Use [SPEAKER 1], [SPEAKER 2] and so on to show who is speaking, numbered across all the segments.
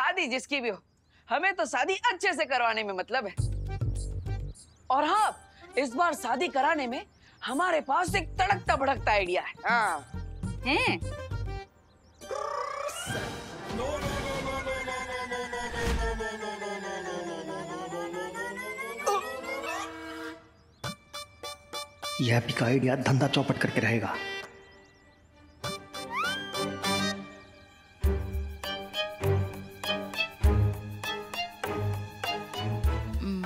[SPEAKER 1] शादी जिसकी भी हो, हमें तो शादी अच्छे से करवाने में मतलब है। और हाँ, इस बार शादी कराने में हमारे पास एक तड़कता भड़कता आइडिया है। हाँ
[SPEAKER 2] हैं?
[SPEAKER 3] यह हैप्पी का आइडिया धंधा चौपट करके रहेगा।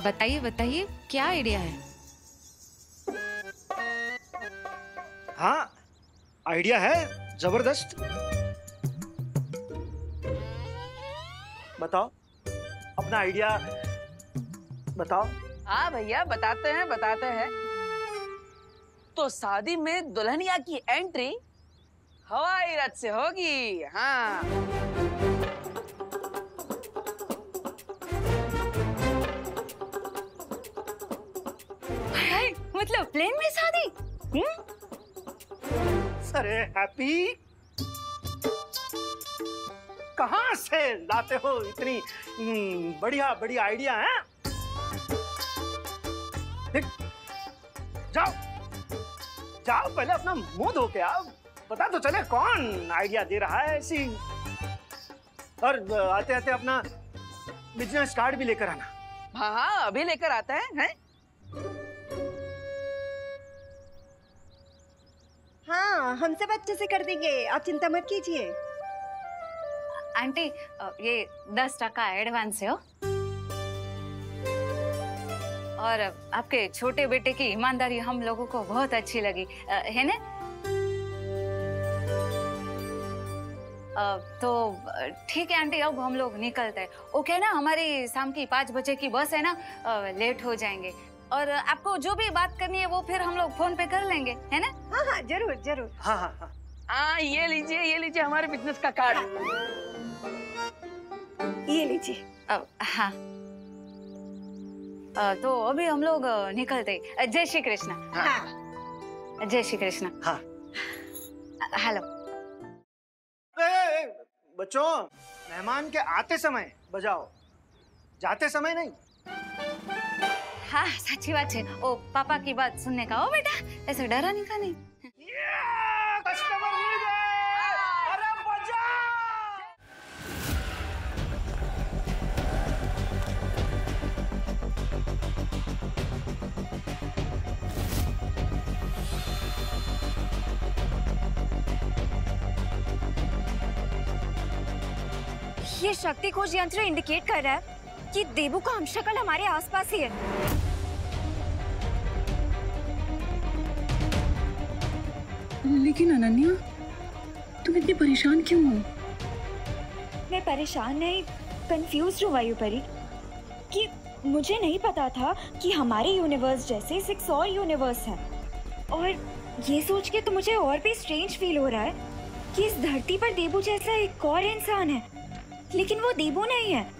[SPEAKER 2] बताइए बताइए, क्या आइडिया है?
[SPEAKER 3] हाँ, आइडिया है जबरदस्त। बताओ अपना आइडिया बताओ।
[SPEAKER 1] हाँ भैया, बताते हैं। तो शादी में दुल्हनिया की एंट्री हवाई रथ से होगी। हाँ
[SPEAKER 2] मतलब प्लेन में शादी?
[SPEAKER 3] अरे हैप्पी, कहाँ से लाते हो इतनी बढ़िया बढ़िया आइडिया है? जाओ जाओ, पहले अपना मुंह धो के आओ, पता तो चले कौन आइडिया दे रहा है ऐसी। और आते आते अपना बिजनेस कार्ड भी लेकर आना।
[SPEAKER 1] हाँ हाँ, अभी लेकर आता है?
[SPEAKER 4] हाँ, हम सब अच्छे से कर देंगे, आप चिंता मत कीजिए।
[SPEAKER 2] आंटी, ये 10% एडवांस है हो। और आपके छोटे बेटे की ईमानदारी हम लोगों को बहुत अच्छी लगी, है ना? तो ठीक है आंटी, अब हम लोग निकलते हैं। ओके ना, हमारी शाम की 5 बजे की बस है ना, लेट हो जाएंगे। और आपको जो भी बात करनी है वो फिर हम लोग फोन पे कर लेंगे, है ना?
[SPEAKER 4] हाँ हाँ, जरूर जरूर।
[SPEAKER 3] हाँ हाँ हाँ
[SPEAKER 1] हाँ, ये लीजिए हमारे बिजनेस का कार्ड।
[SPEAKER 4] ये लीजिए।
[SPEAKER 2] हाँ, तो अभी हम लोग निकलते। जय श्री कृष्णा।
[SPEAKER 4] हाँ।
[SPEAKER 2] जय श्री कृष्णा।
[SPEAKER 3] हाँ।
[SPEAKER 2] हेलो।
[SPEAKER 3] बच्चों, मेहमान के आते समय बजाओ, जाते समय नहीं।
[SPEAKER 2] हाँ, सच्ची बात है। ओ पापा की बात सुनने का। ओ बेटा, ऐसे डरा नहीं का नहीं।
[SPEAKER 3] कस्टमर मिल गए, अरे बजा।
[SPEAKER 4] ये शक्ति खोज यंत्र इंडिकेट कर रहा है कि देबू का हमशक्ल हमारे आसपास ही है।
[SPEAKER 5] लेकिन अनन्या, तुम इतनी परेशान क्यों हो?
[SPEAKER 4] मैं परेशान नहीं, कंफ्यूज हूँ वायुपरी, कि मुझे नहीं पता था कि हमारे यूनिवर्स जैसे 6 और यूनिवर्स हैं। और ये सोच के तो मुझे और भी स्ट्रेंज फील हो रहा है कि इस धरती पर देबू जैसा एक और इंसान है, लेकिन वो देबू नहीं है।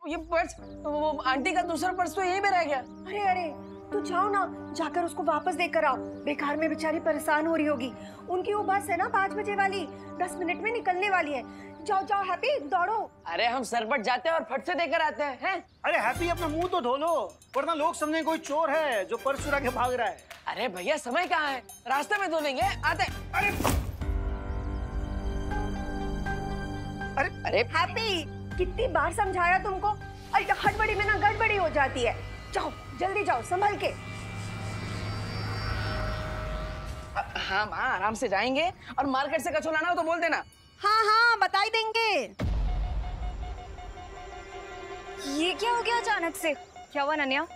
[SPEAKER 1] ये पर्स, वो आंटी का दूसरा पर्स तो यहीं पे रह गया।
[SPEAKER 4] अरे अरे, तू जाओ ना, जाकर उसको वापस देकर आओ। बेकार में बेचारी परेशान हो रही होगी। उनकी वो बस है ना 5 बजे वाली, 10 मिनट में निकलने वाली है। जाओ जाओ हैप्पी, दौड़ो।
[SPEAKER 1] अरे हम सरपट जाते हैं और फट से देकर आते हैं।
[SPEAKER 3] अरे हैप्पी, अपना मुंह तो धो लो, वरना लोग समझे कोई चोर है जो पर्स चुरा के भाग रहा है।
[SPEAKER 1] अरे भैया, समय कहाँ है, रास्ते में धो लेंगे, आते।
[SPEAKER 4] अरे हैप्पी, कितनी बार समझाया तुमको? अरे हड़बड़ी में ना गड़बड़ी हो जाती है। जाओ जल्दी जाओ, संभल के।
[SPEAKER 1] हाँ माँ, आराम से जाएंगे। और मार्केट से कचौड़ा लाना हो तो बोल देना।
[SPEAKER 4] हाँ हाँ, बताई देंगे। ये क्या हो गया अचानक से? क्या हुआ नन्या?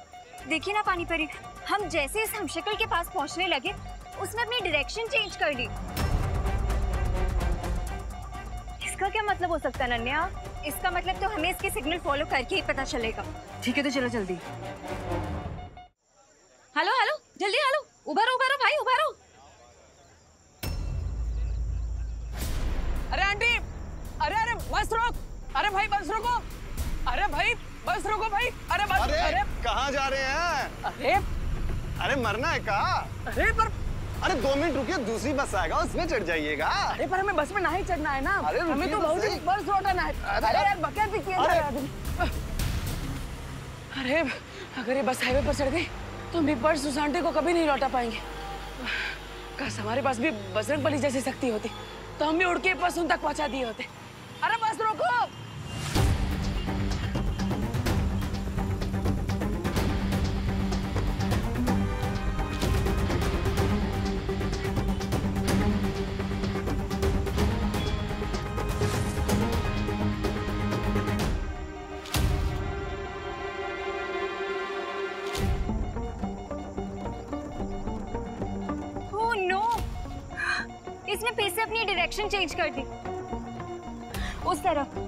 [SPEAKER 4] देखिए ना पानी परी, हम जैसे इस हमशक्ल के पास पहुंचने लगे, उसने अपनी डायरेक्शन चेंज कर ली। इसका क्या मतलब हो सकता है नन्या? इसका मतलब तो हमें इसके सिग्नल फॉलो करके ही पता चलेगा।
[SPEAKER 5] ठीक है, तो चलो जल्दी।
[SPEAKER 2] हेलो हेलो, जल्दी हेलो, उभरो उभरो भाई, उभरो।
[SPEAKER 1] अरे आंटी, अरे बस रोक।
[SPEAKER 6] मरना है का?
[SPEAKER 1] अरे पर
[SPEAKER 6] 2 मिनट रुकिए, दूसरी बस आएगा, उसमें चढ़ जाइएगा।
[SPEAKER 1] अरे पर हमें बस में ना ही चढ़ना है ना।
[SPEAKER 6] अरे
[SPEAKER 1] हमें तो बहुत ही पर्स लौटाना है। अरे यार बकैत भी किया जा रहा है। अरे अगर ये बस हाईवे पर चढ़ गई तो हम भी पर्स उस आंटी को कभी नहीं लौटा पाएंगे। काश हमारे पास भी बजरंग बली जैसी शक्ति होती तो हम भी उड़ के पर्स उन तक पहुंचा दिए होते। अरे बस रोको।
[SPEAKER 4] इसने फिर से अपनी डायरेक्शन चेंज कर दी उस तरफ।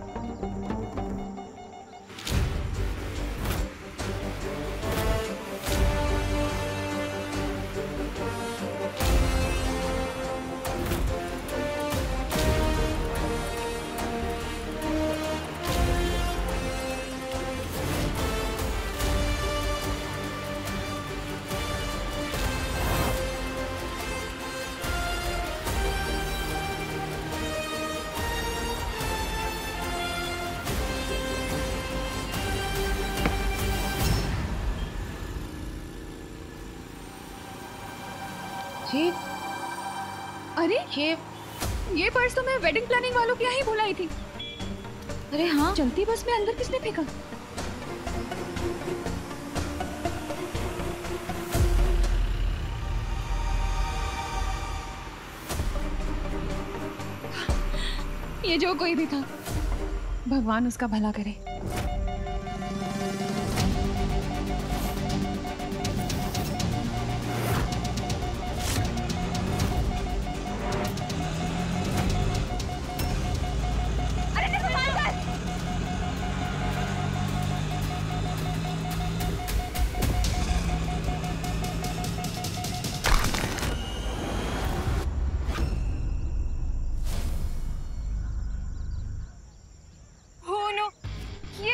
[SPEAKER 5] अरे ये पर्स तो मैं वेडिंग प्लानिंग वालों के यहाँ ही भुलाई थी। अरे हाँ, चलती बस में अंदर किसने फेंका? ये जो कोई भी था, भगवान उसका भला करे।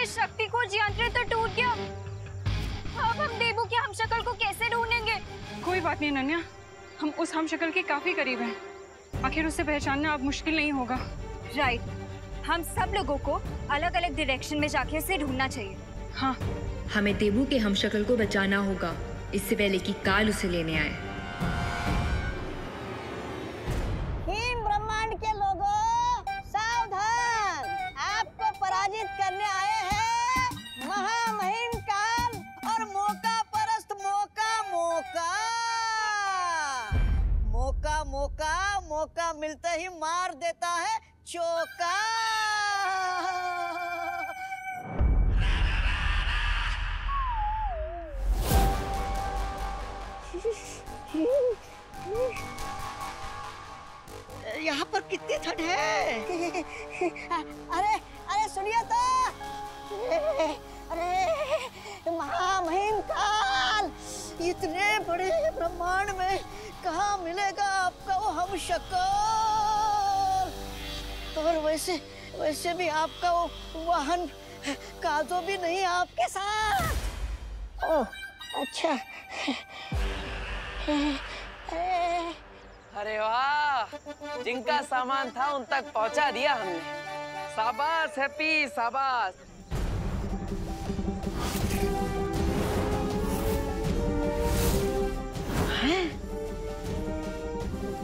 [SPEAKER 4] शक्ति को यंत्र तो टूट गया। अब हम देबू की हमशक्ल को कैसे ढूंढेंगे?
[SPEAKER 5] कोई बात नहीं अनन्या, हम उस हमशक्ल के काफी करीब हैं। आखिर उसे पहचानना अब मुश्किल नहीं होगा।
[SPEAKER 4] राइट, हम सब लोगों को अलग अलग डायरेक्शन में जाके उसे ढूंढना चाहिए।
[SPEAKER 5] हाँ,
[SPEAKER 7] हमें देबू के हमशक्ल को बचाना होगा इससे पहले कि काल उसे लेने आए।
[SPEAKER 8] हिम ब्रह्मांड के लोगों, सावधान! आपको पराजित करने आए हैं महामहिम काल और मौका परस्त मौका मिलते ही मार देता है चौका। यहाँ पर कितनी ठंड है। अरे सुनिए तो, अरे महामहिम काल, इतने बड़े ब्रह्मांड में कहाँ मिलेगा आपका वो हमशक्ल? और वैसे भी आपका वो वाहन काजो भी नहीं आपके साथ। ओह अच्छा।
[SPEAKER 1] अरे वाह, जिनका सामान था उन तक पहुंचा दिया हमने। शाबाश हैप्पी, शाबाश।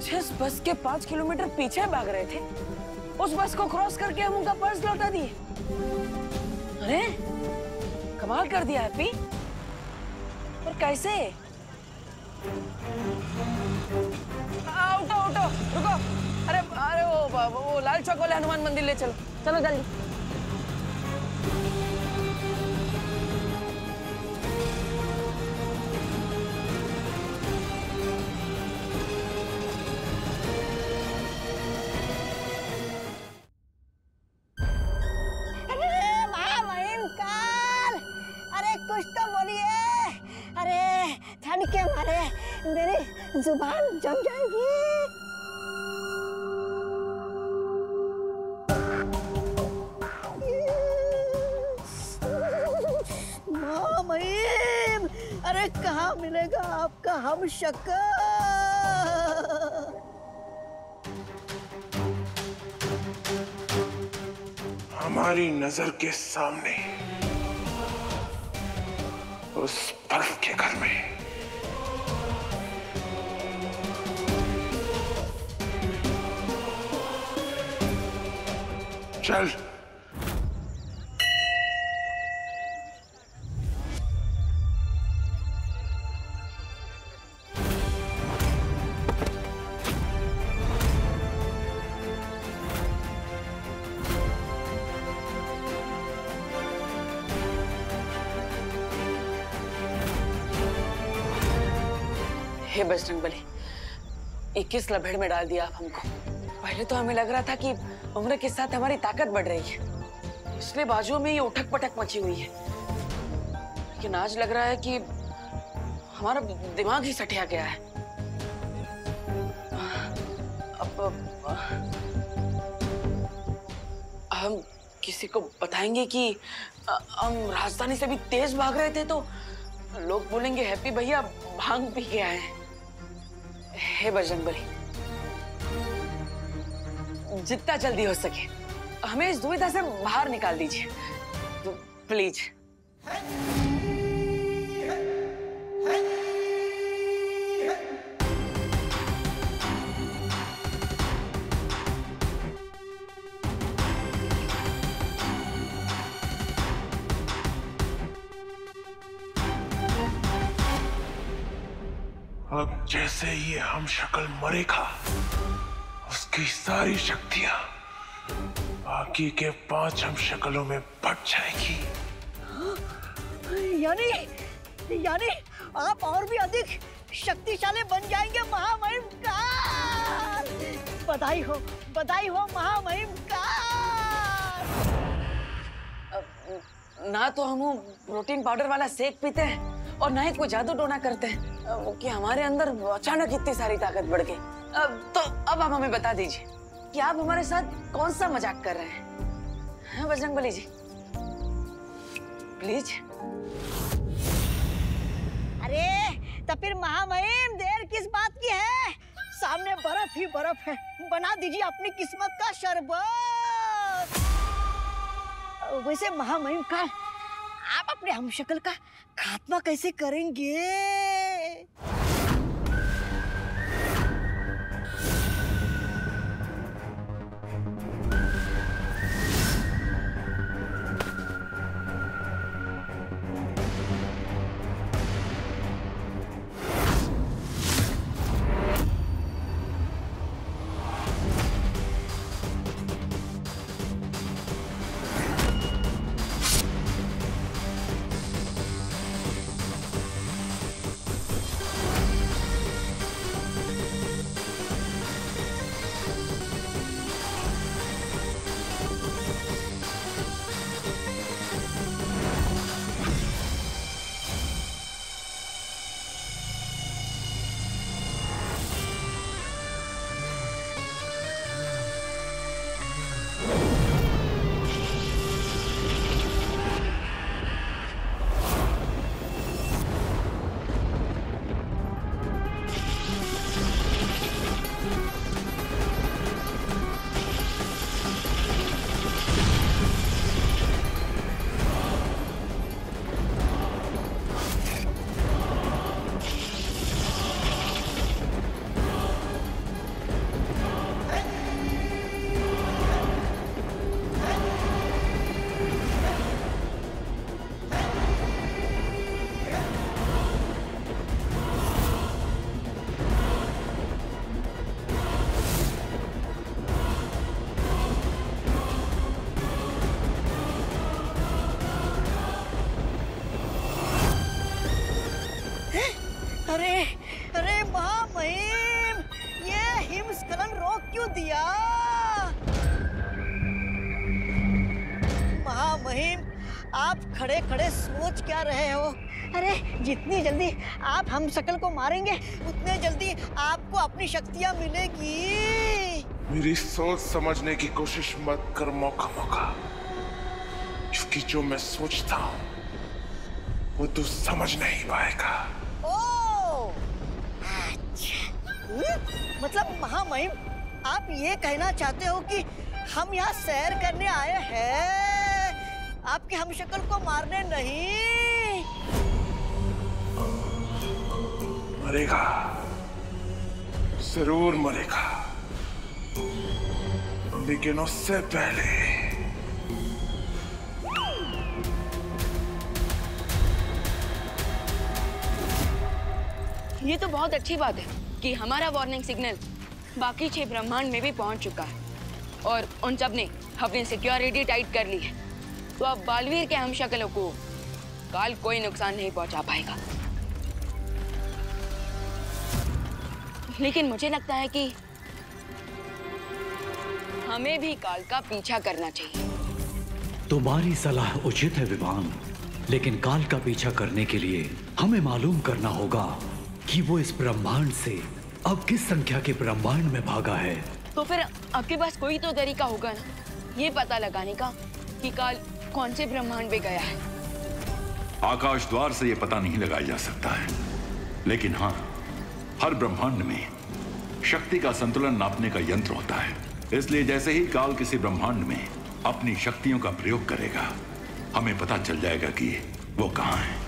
[SPEAKER 1] जिस बस के 5 किलोमीटर पीछे भाग रहे थे, उस बस को क्रॉस करके हम उनका पर्स लौटा दिए। अरे कमाल कर दिया हैप्पी। और कैसे? उठो रुको। अरे वो लाल चौक वाले हनुमान मंदिर ले चलो। चलो जल्दी।
[SPEAKER 8] अरे महामहिम काल, अरे कुछ तो बोलिए। अरे ठंड के मारे मेरी जुबान जम जाएगी। महामहिम, अरे कहाँ मिलेगा आपका हम शक्ल?
[SPEAKER 9] हमारी नजर के सामने उस बर्फ के घर में चल।
[SPEAKER 1] हे बजरंगबली, 21 लभेड़ में डाल दिया आप हमको। पहले तो हमें लग रहा था कि उम्र के साथ हमारी ताकत बढ़ रही है, इसलिए बाजुओं में ये उठक पटक मची हुई है। लेकिन आज लग रहा है कि हमारा दिमाग ही सटिया गया है। अब हम किसी को बताएंगे कि हम राजधानी से भी तेज भाग रहे थे तो लोग बोलेंगे हैप्पी भैया भांग पी के आए हैं। हे बजरंगबली, जितना जल्दी हो सके हमें इस दुविधा से बाहर निकाल दीजिए, तो प्लीज।
[SPEAKER 9] अब जैसे ही हम शक्ल मरेगा, उसकी सारी शक्तियां बाकी के 5 हम शक्लों में बट जाएगी।
[SPEAKER 8] यानी आप और भी अधिक शक्तिशाली बन जाएंगे महामहिम काल। बधाई हो महामहिम काल।
[SPEAKER 1] ना तो हम प्रोटीन पाउडर वाला शेक पीते हैं और ना ही कोई जादू टोना करते हैं कि हमारे अंदर अचानक इतनी सारी ताकत बढ़ गई। तो अब आप हमें बता दीजिए कि आप हमारे साथ कौन सा मजाक कर रहे हैं? हाँ बजरंगबली जी, प्लीज।
[SPEAKER 8] अरे तो फिर महामहिम देर किस बात की है? सामने बर्फ ही बर्फ है, बना दीजिए अपनी किस्मत का शरबत। वैसे महामहिम का आप अपने हमशक्ल का खात्मा कैसे करेंगे? अरे महामहिम, ये हिमस्खलन रोक क्यों दिया? महामहिम, आप खड़े खड़े सोच क्या रहे हो? अरे जितनी जल्दी आप हम शक्ल को मारेंगे उतने जल्दी आपको अपनी शक्तियां मिलेगी।
[SPEAKER 9] मेरी सोच समझने की कोशिश मत कर मौका, क्योंकि जो मैं सोचता हूँ वो तू समझ नहीं पाएगा।
[SPEAKER 8] मतलब महामहिम, आप ये कहना चाहते हो कि हम यहाँ सैर करने आए हैं, आपके हमशक्ल को मारने नहीं?
[SPEAKER 9] मरेगा, जरूर मरेगा, लेकिन उससे पहले
[SPEAKER 1] ये तो बहुत अच्छी बात है कि हमारा वार्निंग सिग्नल बाकी 6 ब्रह्मांड में भी पहुंच चुका है और उन सब ने अपनी सिक्योरिटी टाइट कर ली है, तो अब बालवीर के हमशक्लों को काल कोई नुकसान नहीं पहुंचा पाएगा। लेकिन मुझे लगता है कि हमें भी काल का पीछा करना चाहिए।
[SPEAKER 10] तुम्हारी सलाह उचित है विवान, लेकिन काल का पीछा करने के लिए हमें मालूम करना होगा कि वो इस ब्रह्मांड से अब किस संख्या के ब्रह्मांड में भागा है।
[SPEAKER 1] तो फिर आपके पास कोई तो तरीका होगा ना ये पता लगाने का कि काल कौन से ब्रह्मांड में गया है।
[SPEAKER 11] आकाश द्वार से ये पता नहीं लगाया जा सकता है, लेकिन हाँ, हर ब्रह्मांड में शक्ति का संतुलन नापने का यंत्र होता है। इसलिए जैसे ही काल किसी ब्रह्मांड में अपनी शक्तियों का प्रयोग करेगा, हमें पता चल जाएगा कि वो कहाँ है।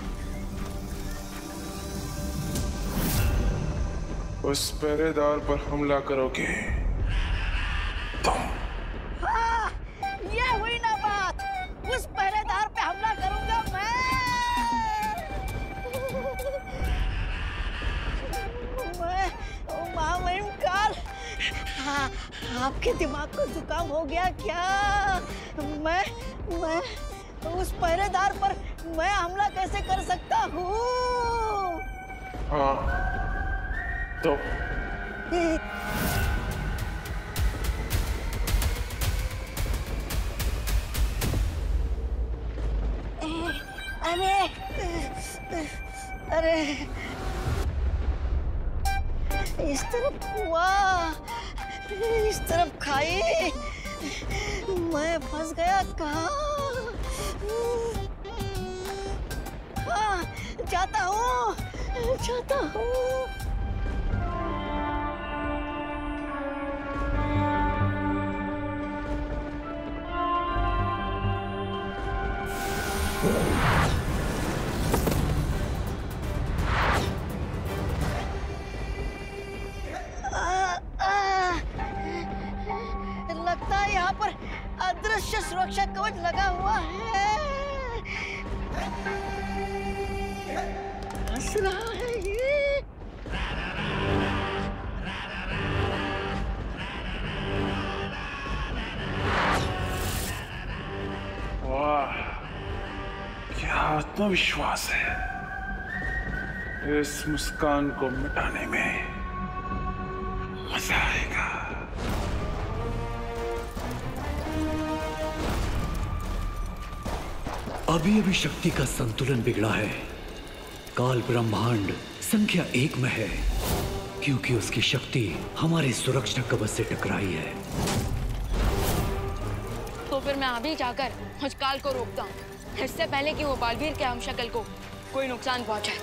[SPEAKER 9] उस पहरेदार पर हमला करोगे तुम?
[SPEAKER 8] हाँ, ये हुई ना बात। उस पहरेदार पे हमला करूंगा मैं महामहिम काल। हाँ, आपके दिमाग को जुकाम हो गया क्या? मैं उस पहरेदार पर मैं हमला कैसे कर सकता हूँ?
[SPEAKER 9] हाँ तो
[SPEAKER 8] अरे इस तरफ हुआ, इस तरफ खाई, मैं फंस गया कहाँ? हाँ, जाता हूँ। लगता है यहाँ पर अदृश्य सुरक्षा कवच लगा हुआ है। हंस रहा है ये।
[SPEAKER 9] वाह, क्या आत्मविश्वास है। इस मुस्कान को मिटाने में मजा आएगा।
[SPEAKER 10] अभी अभी शक्ति का संतुलन बिगड़ा है। काल ब्रह्मांड संख्या 1 में है क्योंकि उसकी शक्ति हमारे सुरक्षा कवच से टकराई है।
[SPEAKER 1] तो फिर मैं अभी जाकर उस काल को रोकता हूँ, इससे पहले कि वो बालवीर के हमशक्ल को कोई नुकसान पहुंचाए।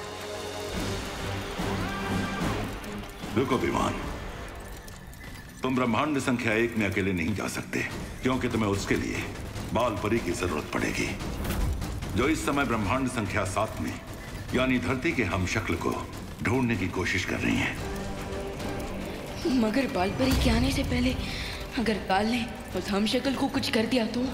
[SPEAKER 11] रुको विमान, तुम ब्रह्मांड संख्या 1 में अकेले नहीं जा सकते, क्योंकि तुम्हें उसके लिए बाल परी की जरूरत पड़ेगी, जो इस समय ब्रह्मांड संख्या 7 में यानी धरती के हमशक्ल को ढूंढने की कोशिश कर रही हैं।
[SPEAKER 1] मगर बालपरी के आने से पहले अगर काल ने उस हमशक्ल को कुछ कर दिया तो?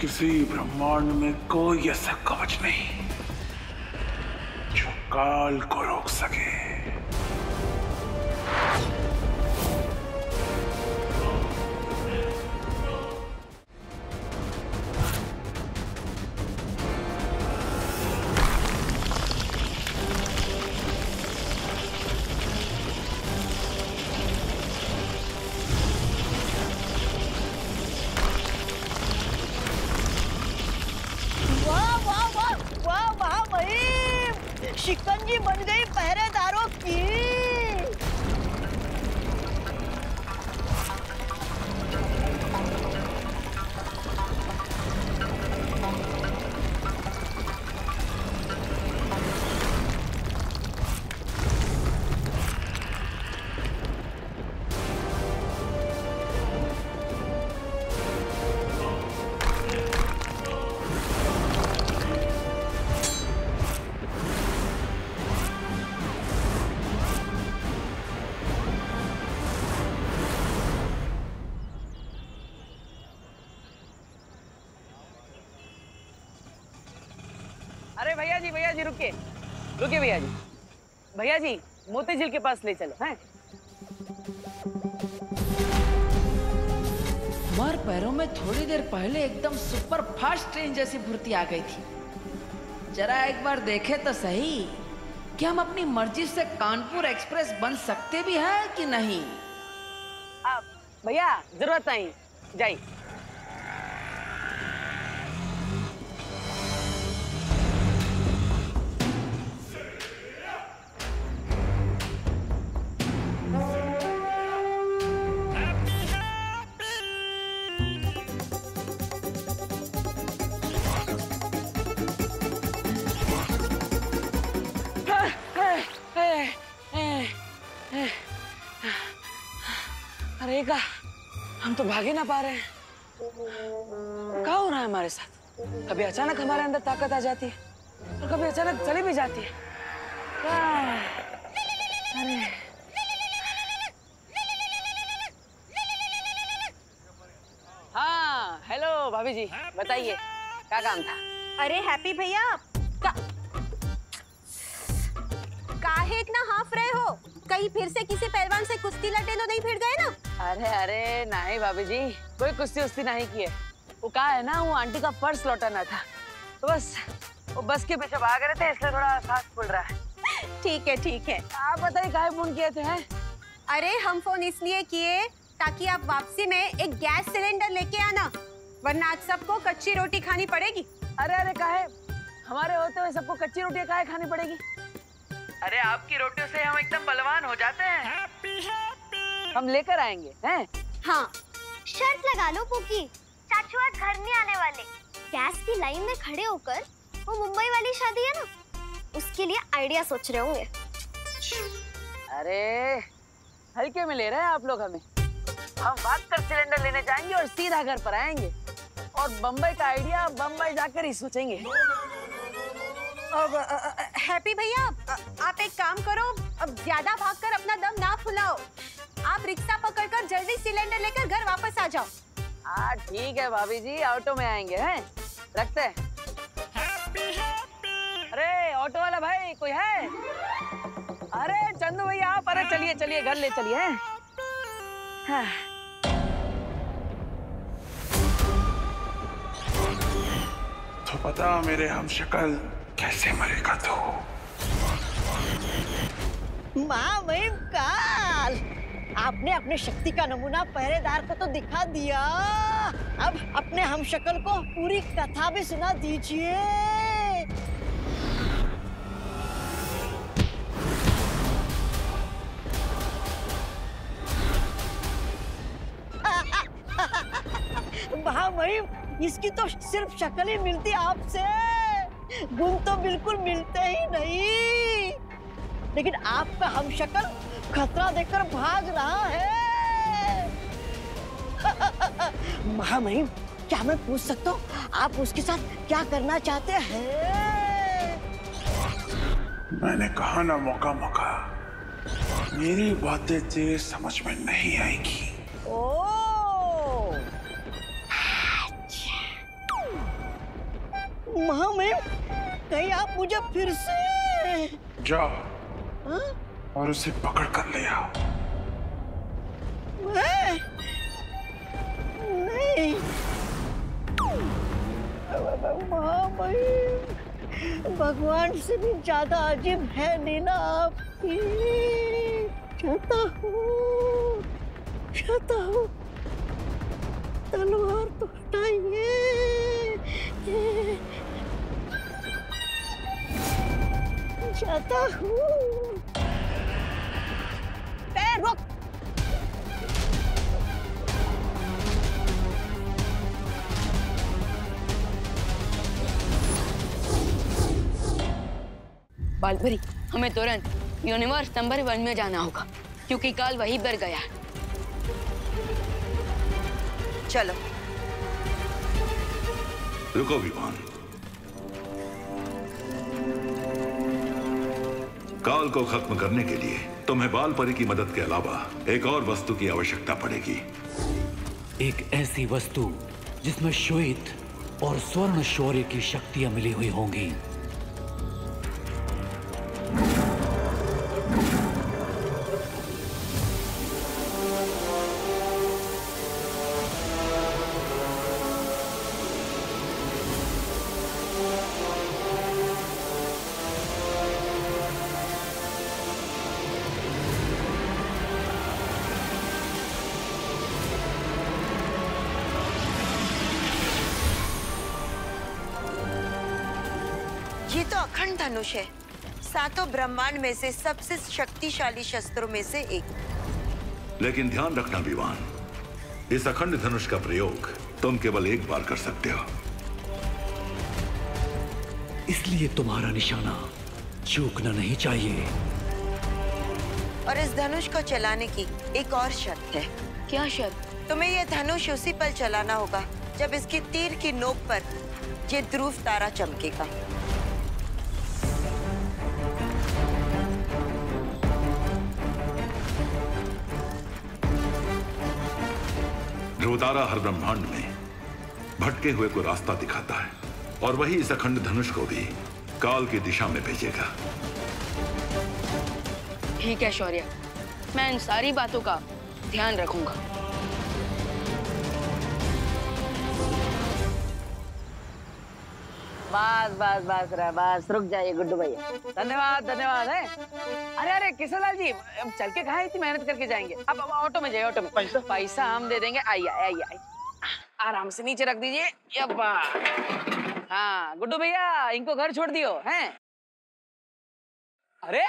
[SPEAKER 9] किसी ब्रह्मांड में कोई ऐसा कवच नहीं जो काल को रोक सके।
[SPEAKER 1] भैया जी रुकिए भैया जी। भैया जी मोती झील के पास ले चलो हैं।
[SPEAKER 12] हमारे पैरों में थोड़ी देर पहले एकदम सुपर फास्ट ट्रेन जैसी फुर्ती आ गई थी। जरा एक बार देखे तो सही कि हम अपनी मर्जी से कानपुर एक्सप्रेस बन सकते भी हैं कि नहीं।
[SPEAKER 1] आप भैया जरूरत नहीं जाइए। अरे का हम तो भागे ना पा रहे हैं। क्या हो रहा है हमारे साथ? कभी अचानक हमारे अंदर ताकत आ जाती है और कभी अचानक चली भी जाती है। अरे हाँ हेलो भाभी जी बताइए क्या काम था?
[SPEAKER 13] अरे हैप्पी भैया काहे इतना हाफ रहे हो? कहीं फिर से किसी पहलवान से कुश्ती लड़े तो नहीं फिर गए ना?
[SPEAKER 1] अरे नहीं भाभी जी कोई कुश्ती उस्ती नहीं की है। वो कहा है ना वो आंटी का पर्स लौटाना था तो बस वो बस के पीछे भाग रहे थे इसलिए थोड़ा सांस फूल रहा है।
[SPEAKER 13] ठीक है
[SPEAKER 1] आप बताइए काहे फोन किए थे? हैं?
[SPEAKER 13] अरे हम फोन इसलिए किए ताकि आप वापसी में एक गैस सिलेंडर लेके आना, वरना आज सबको कच्ची रोटी खानी पड़ेगी।
[SPEAKER 1] अरे काहे हमारे होते हुए सबको कच्ची रोटी काहे खानी पड़ेगी? अरे आपकी रोटियों से हम एकदम बलवान हो जाते हैं। हम लेकर आएंगे हैं?
[SPEAKER 14] हाँ शर्त लगा लो पुकी, चाचू आज घर नहीं आने वाले। गैस की लाइन में खड़े होकर वो मुंबई वाली शादी है ना उसके लिए आइडिया सोच रहे होंगे।
[SPEAKER 1] अरे हल्के में ले रहे हैं आप लोग हमें। हम भाग कर सिलेंडर लेने जाएंगे और सीधा घर पर आएंगे और बम्बई का आइडिया बम्बई जाकर ही सोचेंगे।
[SPEAKER 13] अब हैप्पी भैया आप एक काम करो, अब ज्यादा भागकर अपना दम ना फुलाओ। आप रिक्शा पकड़कर जल्दी सिलेंडर लेकर घर वापस आ जाओ।
[SPEAKER 1] हाँ ठीक है भाभी जी ऑटो में आएंगे हैं। रखते हैं। अरे ऑटो वाला भाई कोई है? अरे चंदू भैया आप अरे चलिए घर ले चलिए हैं। हाँ।
[SPEAKER 9] तो पता मेरे हमशक्ल कैसे मरेगा तू?
[SPEAKER 8] महामहिमकाल आपने अपने शक्ति का नमूना पहरेदार को तो दिखा दिया, अब अपने हमशक्ल को पूरी कथा भी सुना दीजिए। महामहिम इसकी तो सिर्फ शक्ल ही मिलती आपसे, गुण तो बिल्कुल मिलते ही नहीं। लेकिन आपका हमशक्ल खतरा देखकर भाग रहा है। महामहिम क्या मैं पूछ सकता हूँ आप उसके साथ क्या करना चाहते हैं?
[SPEAKER 9] मैंने कहा ना मौका मेरी बातें तेरे समझ में नहीं आएगी।
[SPEAKER 8] महामहिम कहीं आप मुझे फिर से
[SPEAKER 9] जा और उसे पकड़ कर ले आओ।
[SPEAKER 8] नहीं महामहिम भगवान से भी ज्यादा अजीब है लीला आपकी। चाहता हूँ तलवार तो हटाइए। चाहता हूँ रुक।
[SPEAKER 15] बालपरी हमें तुरंत यूनिवर्स नंबर 1 में जाना होगा क्योंकि काल वहीं पर गया है।
[SPEAKER 13] चलो
[SPEAKER 11] रुको विमान, काल को खत्म करने के लिए तुम्हें बालपरी की मदद के अलावा एक और वस्तु की आवश्यकता पड़ेगी।
[SPEAKER 10] एक ऐसी वस्तु जिसमें श्वेत और स्वर्ण शौर्य की शक्तियां मिली हुई होंगी।
[SPEAKER 16] अखंड धनुष है, सातों ब्रह्मांड में से सबसे शक्तिशाली शस्त्रों में से एक।
[SPEAKER 11] लेकिन ध्यान रखना विवान, इस अखंड धनुष का प्रयोग तुम केवल एक बार कर सकते हो,
[SPEAKER 10] इसलिए तुम्हारा निशाना चूकना नहीं चाहिए।
[SPEAKER 16] और इस धनुष को चलाने की एक और शर्त है।
[SPEAKER 15] क्या शर्त?
[SPEAKER 16] तुम्हें यह धनुष उसी पल चलाना होगा जब इसकी तीर की नोक पर ये ध्रुव तारा चमकेगा।
[SPEAKER 11] ध्रुव तारा हर ब्रह्मांड में भटके हुए को रास्ता दिखाता है, और वही इस अखंड धनुष को भी काल की दिशा में भेजेगा।
[SPEAKER 15] ठीक है शौर्य, मैं इन सारी बातों का ध्यान रखूंगा।
[SPEAKER 12] बस बस बस रे, बस रुक जाइए गुड्डू भैया। धन्यवाद धन्यवाद है। अरे अरे किशनलाल जी, चल के कहाँ इतनी मेहनत करके जाएंगे? अब ऑटो में जाइए, ऑटो में। पैसा हम दे देंगे। आइए आइए आइए, आराम से नीचे रख दीजिए। यब्बा। हाँ गुड्डू भैया, इनको घर छोड़ दियो हैं? अरे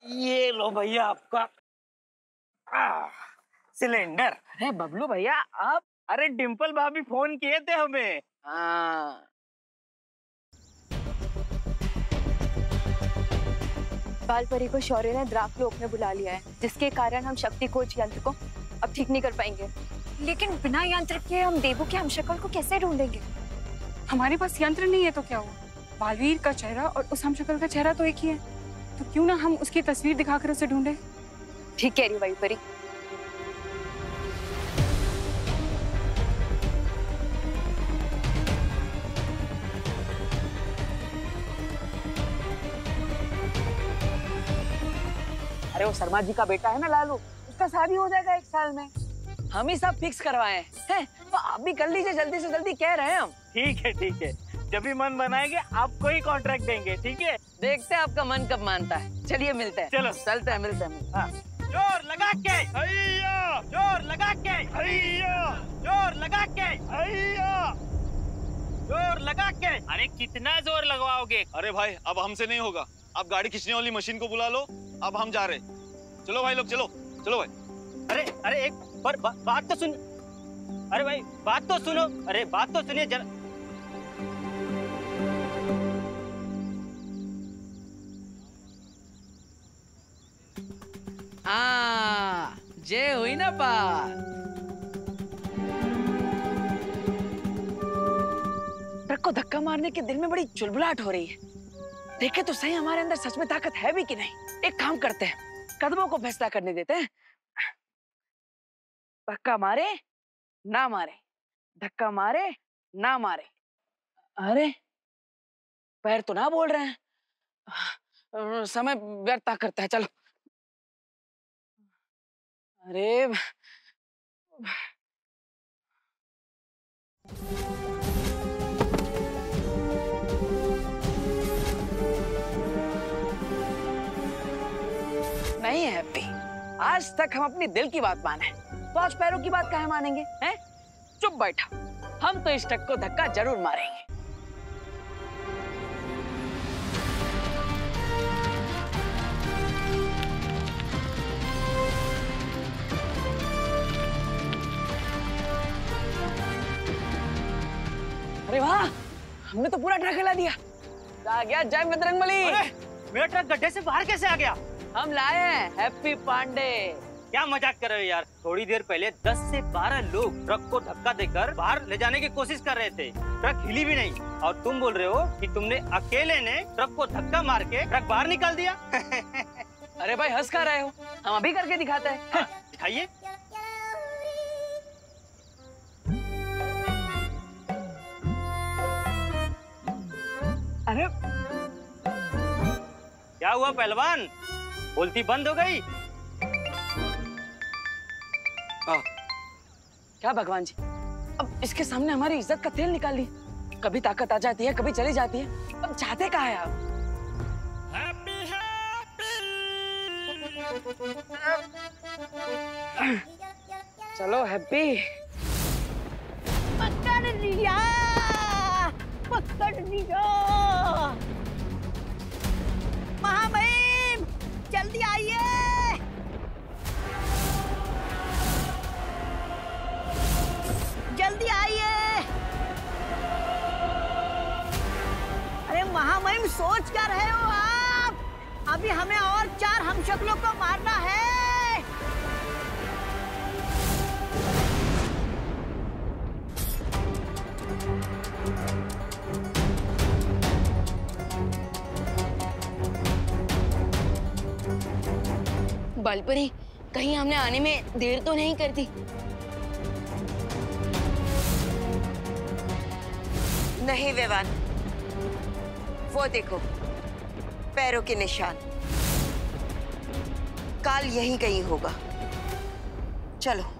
[SPEAKER 3] ये लो भैया आपका सिलेंडर।
[SPEAKER 12] अरे बबलू भैया आप?
[SPEAKER 3] अरे डिम्पल भाभी फोन किए थे हमें।
[SPEAKER 12] हाँ।
[SPEAKER 5] बाल परी को शौर्य ने द्राक लोक में बुला लिया है, जिसके कारण हम शक्ति कोच यंत्र को अब ठीक नहीं कर पाएंगे।
[SPEAKER 4] लेकिन बिना यंत्र के हम देवू के हमशक्ल को कैसे ढूंढेंगे?
[SPEAKER 5] हमारे पास यंत्र नहीं है तो क्या हुआ? बालवीर का चेहरा और उस हमशक्ल का चेहरा तो एक ही है, तो क्यों ना हम उसकी तस्वीर दिखाकर उसे ढूंढे? ठीक कह रही वायु परी।
[SPEAKER 12] अरे वो शर्मा जी का बेटा है ना लालू, उसका शादी हो जाएगा 1 साल में। हम ही सब फिक्स करवाए हैं, तो आप भी कर लीजिए, जल्दी से जल्दी कह रहे हैं हम।
[SPEAKER 3] ठीक है ठीक है, जब भी मन बनाएंगे आपको ही कॉन्ट्रैक्ट देंगे। ठीक है,
[SPEAKER 12] देखते हैं आपका मन कब मानता है। चलिए मिलते हैं।
[SPEAKER 3] चलो
[SPEAKER 12] चलते हैं, मिलते हैं। हाँ।
[SPEAKER 3] जोर लगा के हैया, जोर लगा के हैया, जोर लगा के हैया, जोर लगा के।
[SPEAKER 17] अरे कितना जोर लगवाओगे?
[SPEAKER 6] अरे भाई अब हमसे नहीं होगा, आप गाड़ी खींचने वाली मशीन को बुला लो। अब हम जा रहे। चलो भाई लोग, चलो चलो भाई।
[SPEAKER 3] अरे अरे एक पर बात तो सुन। अरे भाई बात तो सुनो। अरे बात तो सुनिए जरा।
[SPEAKER 12] हाँ, जय हुई ना पार। ट्रक को धक्का मारने के दिल में बड़ी चुलबुलाहट हो रही है। देखे तो सही हमारे अंदर सच में ताकत है भी कि नहीं। एक काम करते हैं, कदमों को फैसला करने देते हैं। धक्का मारे ना मारे, धक्का मारे ना मारे। अरे पैर तो ना बोल रहे हैं, समय व्यर्थ करता है। चलो। अरे नहीं है हैप्पी, आज तक हम अपनी दिल की बात माने, तो आज पैरों की बात काहे मानेंगे? हैं? चुप बैठा, हम तो इस ट्रक को धक्का जरूर मारेंगे। अरे वाह, हमने तो पूरा ट्रक हिला दिया। आ गया जय बजरंगबली।
[SPEAKER 3] मेरा ट्रक गड्ढे से बाहर कैसे आ गया?
[SPEAKER 12] हम लाए हैं हैप्पी पांडे।
[SPEAKER 3] क्या मजाक कर रहे हो यार? थोड़ी देर पहले 10 से 12 लोग ट्रक को धक्का देकर बाहर ले जाने की कोशिश कर रहे थे। ट्रक हिली भी नहीं, और तुम बोल रहे हो कि तुमने अकेले ने ट्रक को धक्का मार के ट्रक बाहर निकाल दिया।
[SPEAKER 12] अरे भाई हंस कर रहे हो, हम अभी करके दिखाते हैं।
[SPEAKER 3] दिखाइए।
[SPEAKER 12] अरे
[SPEAKER 3] क्या हुआ पहलवान, बोलती बंद हो गई?
[SPEAKER 12] क्या भगवान जी, अब इसके सामने हमारी इज्जत का तेल निकाल ली। कभी ताकत आ जाती है, कभी चली जाती है। अब चाहते कहाँ है आप? चलो हैप्पी।
[SPEAKER 8] पकड़ लिया, पकड़ लिया। महामहिम जल्दी आइए। जल्दी आइए। अरे महामहिम सोच क्या रहे हो आप? अभी हमें और 4 हमशक्लों को मारना है।
[SPEAKER 15] बालपरी, कहीं हमने आने में देर तो नहीं कर दी?
[SPEAKER 16] नहीं विवान, वो देखो पैरों के निशान। काल यहीं कहीं होगा। चलो।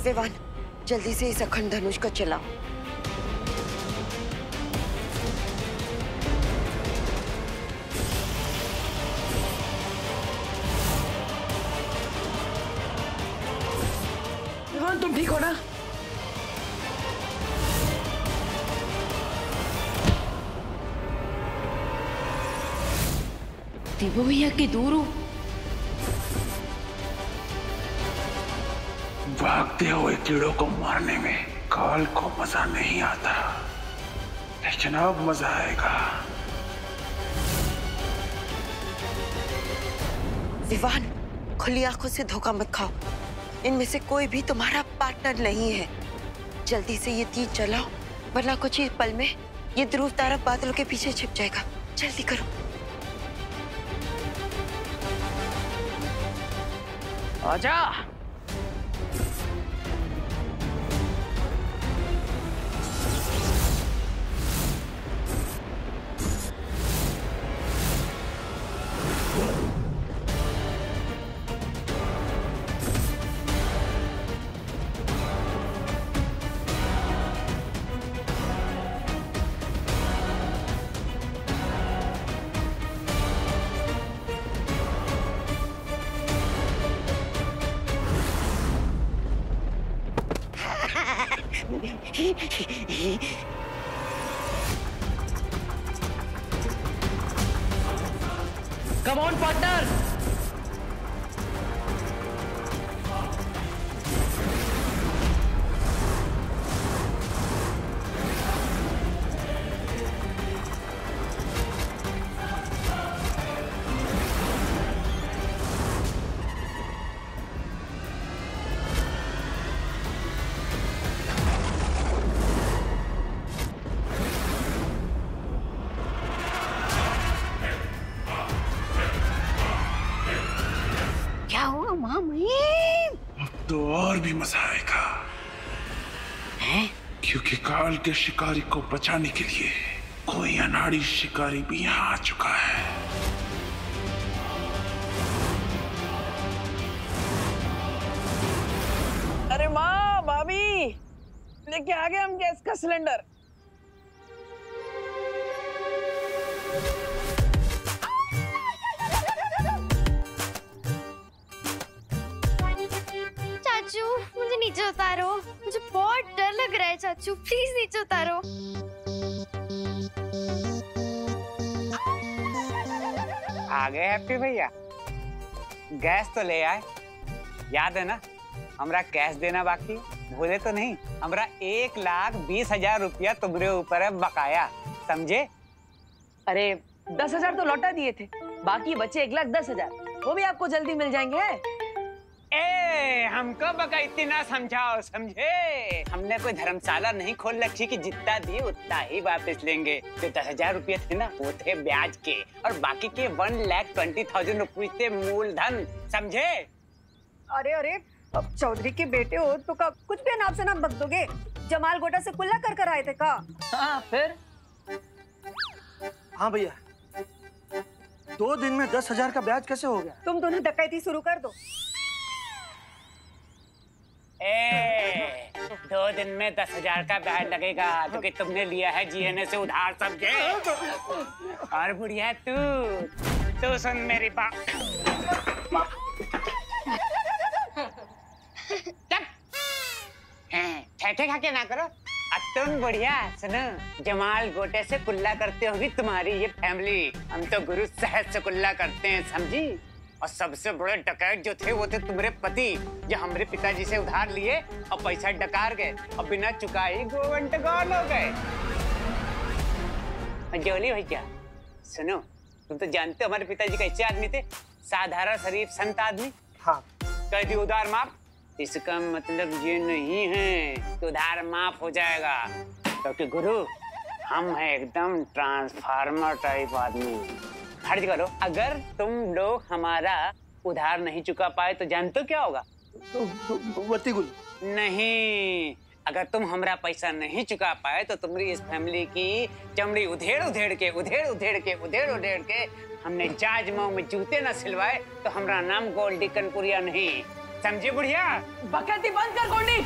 [SPEAKER 16] विवान, जल्दी से इस अखंड धनुष को चलाओ।
[SPEAKER 1] विवान, तुम ठीक हो ना?
[SPEAKER 15] देवो भैया की दूर हो।
[SPEAKER 9] भागते हुए कीड़ों को मारने में काल को मजा नहीं आता, लेकिन अब मजा आएगा।
[SPEAKER 16] विवान, खुली आंखों से धोखा मत खाओ। इनमें से कोई भी तुम्हारा पार्टनर नहीं है। जल्दी से ये तीर चलाओ, वरना कुछ ही पल में ये ध्रुव तारा बादलों के पीछे छिप जाएगा। जल्दी करो।
[SPEAKER 1] आजा।
[SPEAKER 12] Come on, partner!
[SPEAKER 9] अब तो और भी मजा आएगा। क्योंकि काल के शिकारी को बचाने के लिए कोई अनाड़ी शिकारी भी यहाँ आ चुका है।
[SPEAKER 1] अरे माँ, भाभी, लेके आ गए हम गैस का सिलेंडर।
[SPEAKER 14] चाचू, मुझे नीचे उतारो। मुझे बहुत डर लग रहा है चाचू, प्लीज नीचे उतारो।
[SPEAKER 18] आ गए हैप्पी भैया। गैस तो ले आए। याद है ना, हमरा कैश देना बाकी, भूले तो नहीं? हमरा 1,20,000 रुपया तुम्हारे ऊपर है बकाया, समझे?
[SPEAKER 1] अरे 10,000 तो लौटा दिए थे, बाकी बचे 1,10,000, वो भी आपको जल्दी मिल जाएंगे।
[SPEAKER 18] ए, हमको बका इतना समझाओ, समझे? हमने कोई धर्मशाला नहीं खोल रखी कि जितना दिए उतना ही वापस लेंगे। जो 10,000 रुपये थे ना, वो थे ब्याज के, और बाकी के 1,20,000 रुपये थे मूलधन, समझे?
[SPEAKER 13] अरे अरे, अब चौधरी के बेटे हो तो का कुछ भी नाम से नाम बक दोगे? जमाल गोटा से कुल्ला कर आए थे का?
[SPEAKER 1] हाँ, फिर?
[SPEAKER 19] हाँ भैया, 2 दिन में 10,000 का ब्याज कैसे हो गया?
[SPEAKER 13] तुम दोनों डकैती शुरू कर दो।
[SPEAKER 18] 2 दिन में 10,000 का ब्याज लगेगा क्योंकि तुमने लिया है जीएनए से उधार, समझे? और बुढ़िया तू सुन मेरी बात। ठेठे खा के ना करो। अब तुम बढ़िया सुनो, जमाल गोटे से कुल्ला करते होगी तुम्हारी ये फैमिली, हम तो गुरु सहज से कुल्ला करते हैं, समझी? और सबसे बड़े डकैत जो थे वो थे तुम्हारे पति, जो हमारे पिताजी से उधार लिए और पैसा डकार गए और बिना चुकाई गोवंट गौल हो गए। जोली भैया सुनो, तुम तो जानते हो हमारे पिताजी कैसे आदमी थे, साधारण शरीफ संत आदमी।
[SPEAKER 19] हाँ।
[SPEAKER 18] कह दी उधार माफ, इसका मतलब ये नहीं है कि उधार माफ हो जाएगा, क्योंकि गुरु हम हैं एकदम ट्रांसफार्मर टाइप आदमी। फर्ज करो अगर तुम लोग हमारा उधार नहीं चुका पाए तो जानते हो क्या होगा? नहीं, अगर तुम हमारा पैसा नहीं चुका पाए तो तुम्हारी इस फैमिली की चमड़ी उधेड़ के हमने जाज माऊ में जूते न सिलवाए तो हमारा नाम गोल्डी कनपुरिया नहीं, समझे बुढ़िया?
[SPEAKER 1] बकैती बंद कर गोल्डी।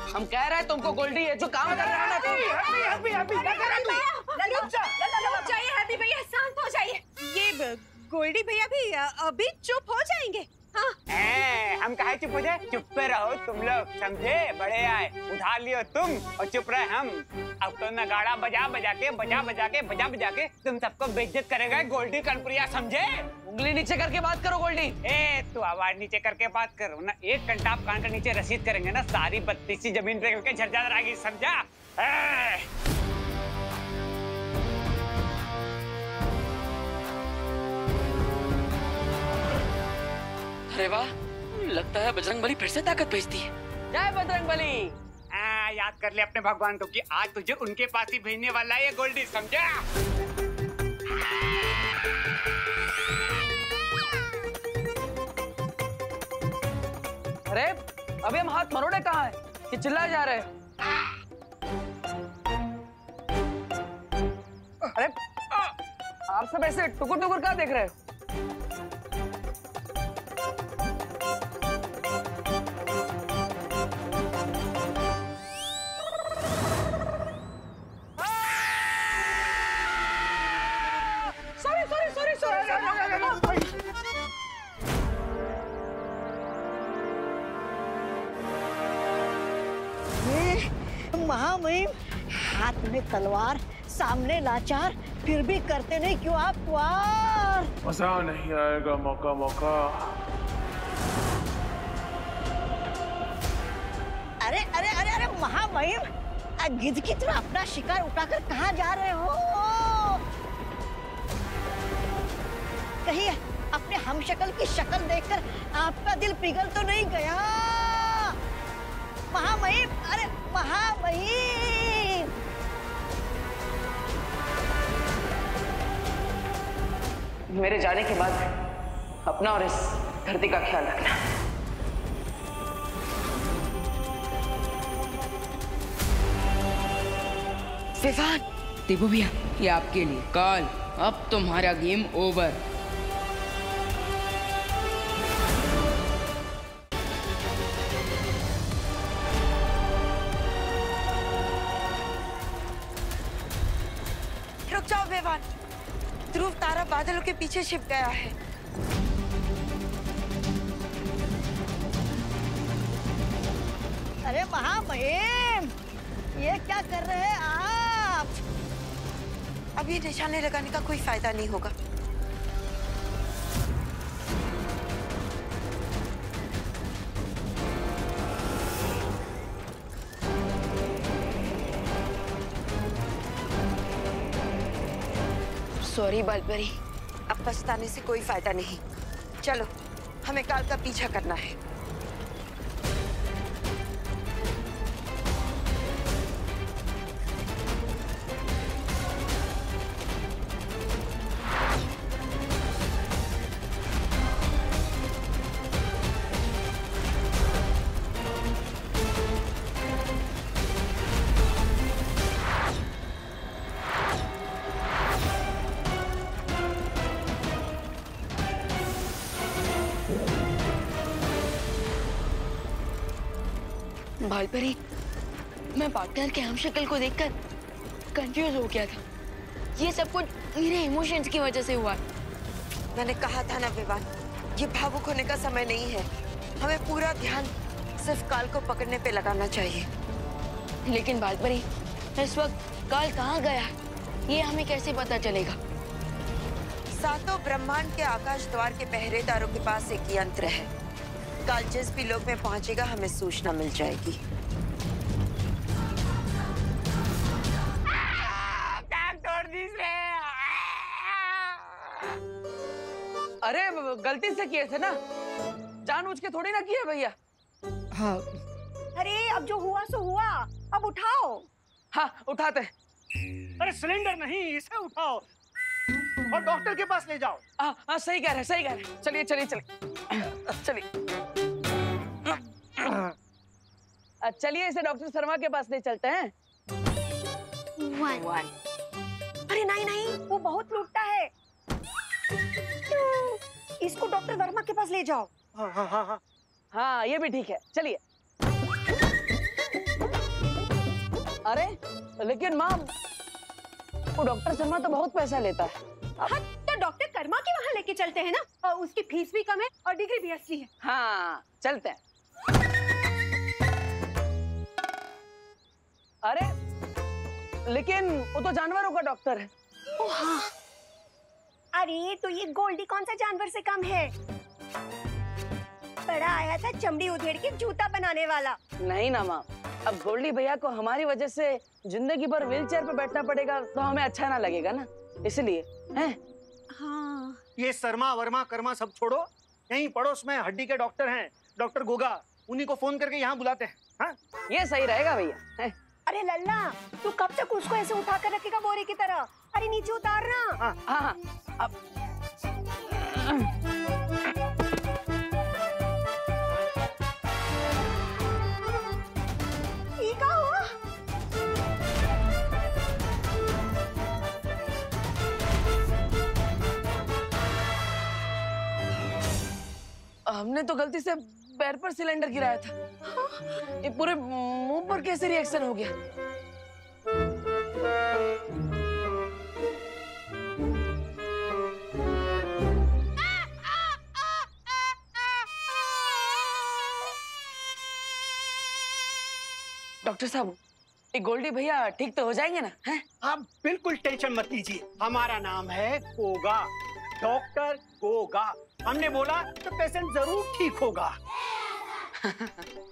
[SPEAKER 12] हम कह रहे हैं तुमको गोल्डी है जो काम कर रहा है ना तुम।
[SPEAKER 13] रुक जाइए हैप्पी भैया, शांत हो जाइए। ये गोल्डी भैया भी अभी चुप हो जाएंगे। हाँ।
[SPEAKER 18] हम कहे चुप हो जाए? चुप पे रहो तुम लोग, समझे? बड़े आए, उधार लियो तुम और चुप रहे हम। अब तो नगाड़ा बजा बजा के तुम सबको बेइज्जत करेगा गोल्डी कनपुरिया, समझे?
[SPEAKER 12] उंगली नीचे करके बात करो गोल्डी।
[SPEAKER 18] तू आवाज नीचे करके बात करो ना, 1 घंटा आप कान के नीचे रसीद करेंगे ना, सारी 32 जमीन पे करके झरझर आएगी, समझा?
[SPEAKER 12] अरे वाह, लगता है बजरंगबली फिर से ताकत भेजती है। जय बजरंगबली।
[SPEAKER 18] याद कर ले अपने भगवान को कि आज तुझे उनके पास ही भेजने वाला है ये गोल्डी, समझा?
[SPEAKER 12] अरे अभी हम हाथ मरोड़े कहाँ हैं कि चिल्लाए जा रहे हैं? अरे आप सब ऐसे टुकुर टुकुर क्या देख रहे हो?
[SPEAKER 8] महामहिम, हाथ में तलवार, सामने लाचार, फिर भी करते नहीं क्यों आप वार?
[SPEAKER 9] मजा नहीं आएगा मौका मौका।
[SPEAKER 8] अरे अरे अरे अरे महामहिम, गिद्ध की तरह अपना शिकार उठाकर कहाँ जा रहे हो? कहीं अपने हमशक्ल की शक्ल देखकर आपका दिल पिघल तो नहीं गया? महामहिम, अरे महामहिम!
[SPEAKER 12] मेरे जाने के बाद अपना और इस धरती का ख्याल रखना।
[SPEAKER 16] विवान,
[SPEAKER 7] देवो भैया, ये आपके लिए। काल, अब तुम्हारा गेम ओवर।
[SPEAKER 16] रुक जाओ विवान, ध्रुव तारा बादलों के पीछे छिप गया है।
[SPEAKER 8] अरे महामहिम, ये क्या कर रहे हैं आप?
[SPEAKER 16] अब ये निशाने लगाने का कोई फायदा नहीं होगा। सॉरी बालपरी, अब पछताने से कोई फायदा नहीं। चलो, हमें काल का पीछा करना है।
[SPEAKER 15] बालपरी, मैं पार्टनर के हमशक्ल को देखकर कंफ्यूज हो गया था। ये सब कुछ मेरे इमोशंस की वजह से हुआ।
[SPEAKER 16] मैंने कहा था ना विवान, ये भावुक होने का समय नहीं है। हमें पूरा ध्यान सिर्फ काल को पकड़ने पे लगाना चाहिए।
[SPEAKER 15] लेकिन बालपरी, इस वक्त काल कहाँ गया है, ये हमें कैसे पता चलेगा?
[SPEAKER 16] सातों ब्रह्मांड के आकाश द्वार के पहरेदारों के पास एक यंत्र है। काल जिस भी लोक में पहुंचेगा हमें सूचना मिल जाएगी।
[SPEAKER 1] अरे गलती से किए थे ना, जानबूझ के थोड़ी ना किए भैया।
[SPEAKER 8] हाँ। अरे अब जो हुआ सो हुआ, अब उठाओ।
[SPEAKER 1] हाँ उठाते।
[SPEAKER 19] अरे सिलेंडर नहीं, इसे उठाओ और डॉक्टर के पास ले जाओ।
[SPEAKER 1] हाँ सही कह रहे, सही कह रहे। चलिए चलिए चलिए चलिए चलिए, इसे डॉक्टर शर्मा के पास ले चलते हैं।
[SPEAKER 13] अरे नहीं नहीं, वो बहुत लूटता है। इसको डॉक्टर वर्मा के पास ले जाओ।
[SPEAKER 19] हाँ हाँ हाँ हाँ
[SPEAKER 1] हाँ, ये भी ठीक है, चलिए। अरे लेकिन माँ, वो डॉक्टर शर्मा तो बहुत पैसा लेता है।
[SPEAKER 13] हाँ, तो डॉक्टर कर्मा के वहाँ लेके चलते हैं ना, और उसकी फीस भी कम है और डिग्री भी असली है।
[SPEAKER 1] हाँ चलते हैं। अरे लेकिन वो तो जानवरों का डॉक्टर है।
[SPEAKER 13] ओह हाँ। अरे तो ये गोल्डी कौन सा जानवर से कम है? बड़ा आया था चमड़ी उधेड़ के जूता बनाने वाला।
[SPEAKER 1] नहीं ना माँ, अब गोल्डी भैया को हमारी वजह से जिंदगी भर व्हीलचेयर पे बैठना पड़ेगा तो हमें अच्छा ना लगेगा ना, इसलिए हैं?
[SPEAKER 13] हाँ।
[SPEAKER 19] ये शर्मा वर्मा कर्मा सब छोड़ो, यहीं पड़ोस में हड्डी के डॉक्टर हैं, डॉक्टर गोगा, उन्हीं को फोन करके यहाँ बुलाते हैं। हाँ?
[SPEAKER 1] ये सही रहेगा भैया।
[SPEAKER 13] अरे लल्ला, तू कब तक उसको ऐसे उठा कर रखेगा बोरे की तरह? अरे नीचे उतारना।
[SPEAKER 1] हाँ हाँ अब
[SPEAKER 13] ये क्या हुआ?
[SPEAKER 1] हमने तो गलती से पैर पर सिलेंडर गिराया था। ये पूरे मुंह पर कैसे रिएक्शन हो गया? डॉक्टर साहब, ये गोल्डी भैया ठीक तो हो जाएंगे ना? हैं?
[SPEAKER 19] आप बिल्कुल टेंशन मत लीजिए, हमारा नाम है गोगा, डॉक्टर गोगा। हमने बोला तो पेशेंट जरूर ठीक होगा।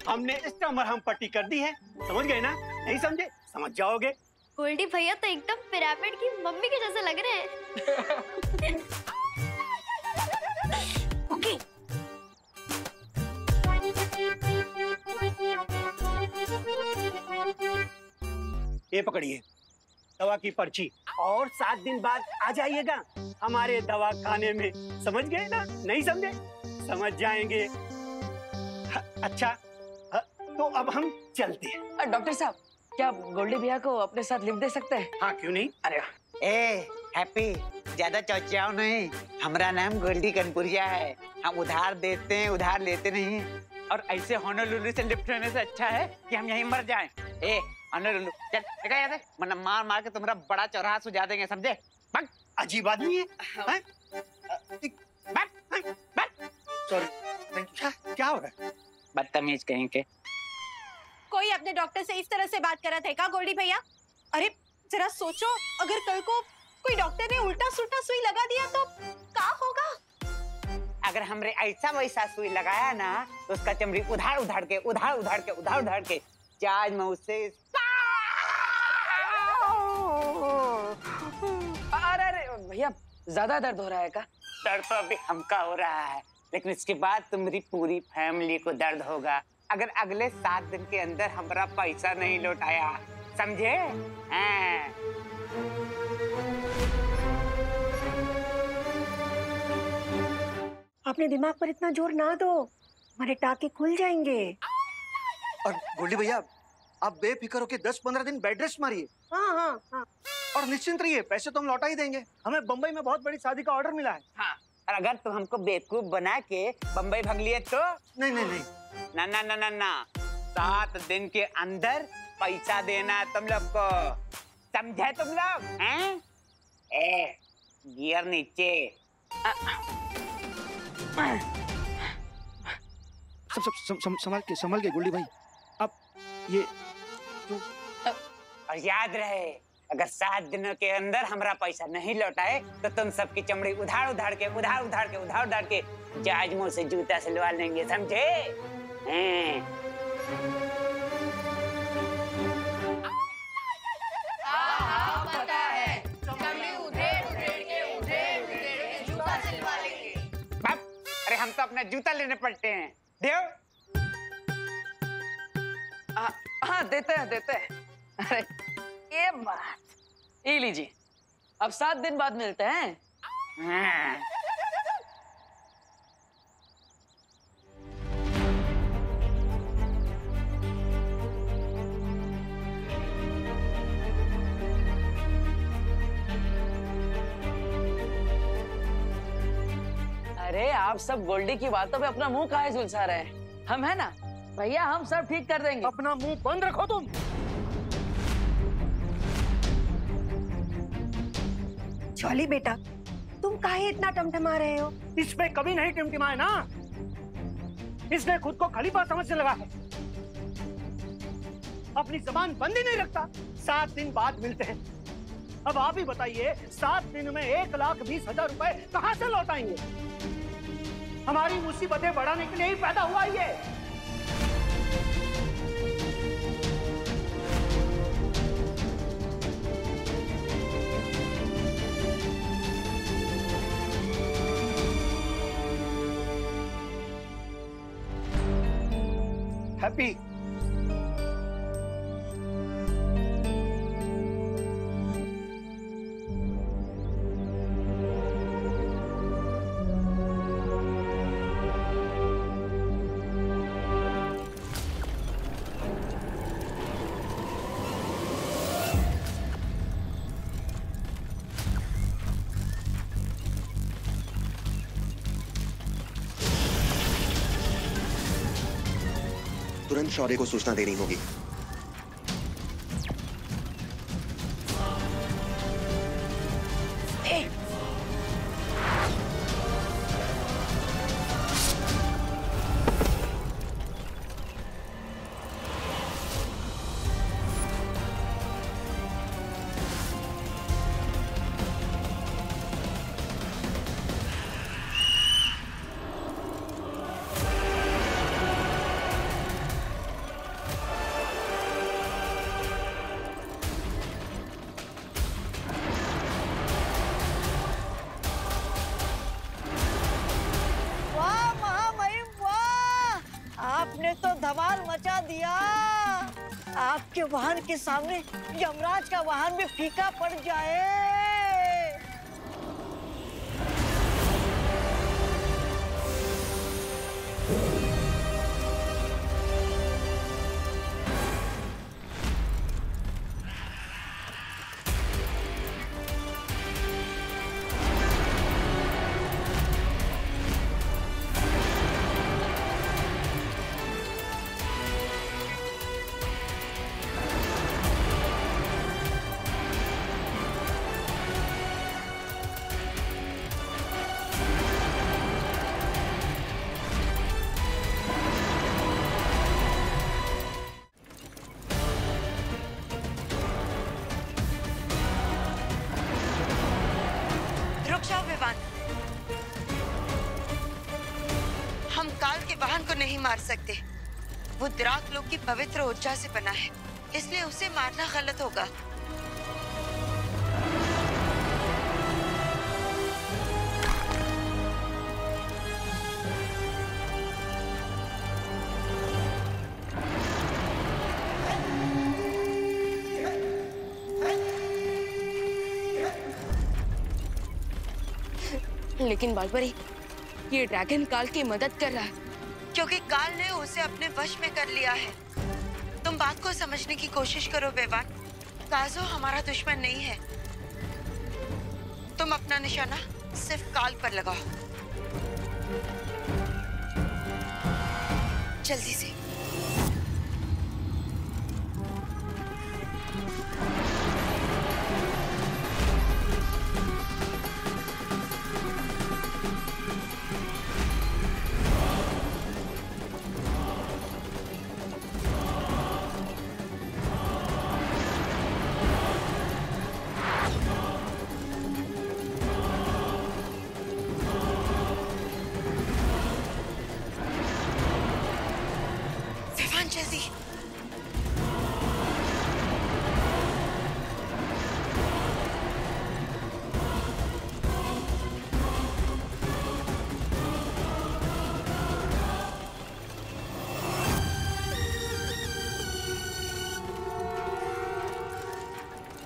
[SPEAKER 19] हमने इसका मरहम पट्टी कर दी है, समझ गए ना? नहीं समझे? समझ जाओगे।
[SPEAKER 14] गोल्डी भैया तो एकदम पिरामिड की मम्मी के जैसे लग रहे हैं।
[SPEAKER 13] ओके।
[SPEAKER 19] ये पकड़िए दवा की पर्ची, और 7 दिन बाद आ जाइएगा हमारे दवा खाने में, समझ गए ना? नहीं समझे? समझ जाएंगे। अच्छा, तो अब हम चलते हैं।
[SPEAKER 1] डॉक्टर साहब, क्या आप गोल्डी भैया को अपने साथ लिफ्ट दे सकते हैं?
[SPEAKER 19] हाँ क्यों नहीं।
[SPEAKER 1] अरे
[SPEAKER 18] ए हैप्पी, ज्यादा चौचाओ नहीं, हमारा नाम गोल्डी कनपुरिया है। हम उधार देते हैं, उधार लेते नहीं। और ऐसे होनोलुलु से लिफ्ट होने से अच्छा है कि हम यहीं मर जाएं। ए होनोलुलु, चल देखा याद है, वरना मार मार के तुम्हारा बड़ा चौराहा सुझा देंगे, समझे? भाग।
[SPEAKER 19] अजीब आदमी है। सॉरी, क्या हो रहा है?
[SPEAKER 18] बदतमीज कहीं के।
[SPEAKER 13] कोई अपने डॉक्टर से इस तरह से बात कर रहा था क्या गोल्डी भैया? अरे जरा सोचो, अगर कल को कोई डॉक्टर ने उल्टा सुल्टा सुई लगा दिया तो क्या होगा?
[SPEAKER 18] अगर हमरे ऐसा वैसा सुई लगाया ना तो उसका चमड़ी उधार उधार के जाज में उससे।
[SPEAKER 1] अरे भैया, ज्यादा दर्द हो रहा है क्या?
[SPEAKER 18] दर्द तो अभी हमका हो रहा है, लेकिन इसके बाद तुम्हारी पूरी फैमिली को दर्द होगा अगर अगले 7 दिन के अंदर हमारा पैसा नहीं लौटाया, समझे? हाँ।
[SPEAKER 13] अपने दिमाग पर इतना जोर ना दो, हमारे टाके खुल जाएंगे।
[SPEAKER 19] और गोल्डी भैया, आप बेफिक्र होके 10-15 दिन बेड रेस्ट मारिए।
[SPEAKER 13] हाँ हाँ हाँ।
[SPEAKER 19] और निश्चिंत रहिए, पैसे तो हम लौटा ही देंगे। हमें बम्बई में बहुत बड़ी शादी का ऑर्डर मिला है।
[SPEAKER 18] हाँ, और अगर तुम हमको बेवकूफ बना के बम्बई भाग लिए तो?
[SPEAKER 19] नहीं नहीं नहीं।
[SPEAKER 18] ना ना ना ना ना, 7 दिन के अंदर पैसा देना तुम लोग को, समझे तुम लोग? हैं? गियर नीचे।
[SPEAKER 19] संभल के गोल्डी भाई। अब ये
[SPEAKER 18] और याद रहे, अगर 7 दिनों के अंदर हमारा पैसा नहीं लौटाए तो तुम सबकी चमड़ी उधार उधार के जाजमों से जूता सिलवा लेंगे, समझे?
[SPEAKER 12] पता है, चमड़ी उधेड़ के जूता सिलवा लेंगे।
[SPEAKER 18] बाप, अरे हम तो अपना जूता लेने पड़ते हैं। देव।
[SPEAKER 12] हाँ देते हैं। अरे ये बात, ये लीजिए, अब 7 दिन बाद मिलते हैं।
[SPEAKER 18] हाँ।
[SPEAKER 12] अरे आप सब गोल्डी की बातों पे अपना मुंह काहे सुलझा रहे हैं? हम है ना भैया, हम सब ठीक कर देंगे।
[SPEAKER 19] अपना मुंह बंद रखो तुम।
[SPEAKER 13] जॉली बेटा, तुम काहे इतना टमटमा रहे हो?
[SPEAKER 19] इसमें कभी नहीं टिमटिमाए ना, इसने खुद को खलीफा समझने लगा है, अपनी जबान बंद ही नहीं रखता। 7 दिन बाद मिलते हैं। अब आप ही बताइए, 7 दिन में 1,20,000 रुपए कहां से लौटाएंगे? हमारी मुसीबतें बढ़ाने के लिए ही पैदा हुआ ये। हैप्पी,
[SPEAKER 20] तुरंत शौर्य को सूचना देनी होगी।
[SPEAKER 8] धमाल मचा दिया। आपके वाहन के सामने यमराज का वाहन भी फीका पड़ जाए।
[SPEAKER 16] हम काल के वाहन को नहीं मार सकते। वो द्राक लोक की पवित्र ऊर्जा से बना है, इसलिए उसे मारना गलत होगा।
[SPEAKER 15] लेकिन बालपरी, ये ड्रैगन काल की मदद कर रहा है।
[SPEAKER 16] क्योंकि काल ने उसे अपने वश में कर लिया है। तुम बात को समझने की कोशिश करो बेवान। काजो हमारा दुश्मन नहीं है। तुम अपना निशाना सिर्फ काल पर लगाओ। जल्दी से। जल्दी।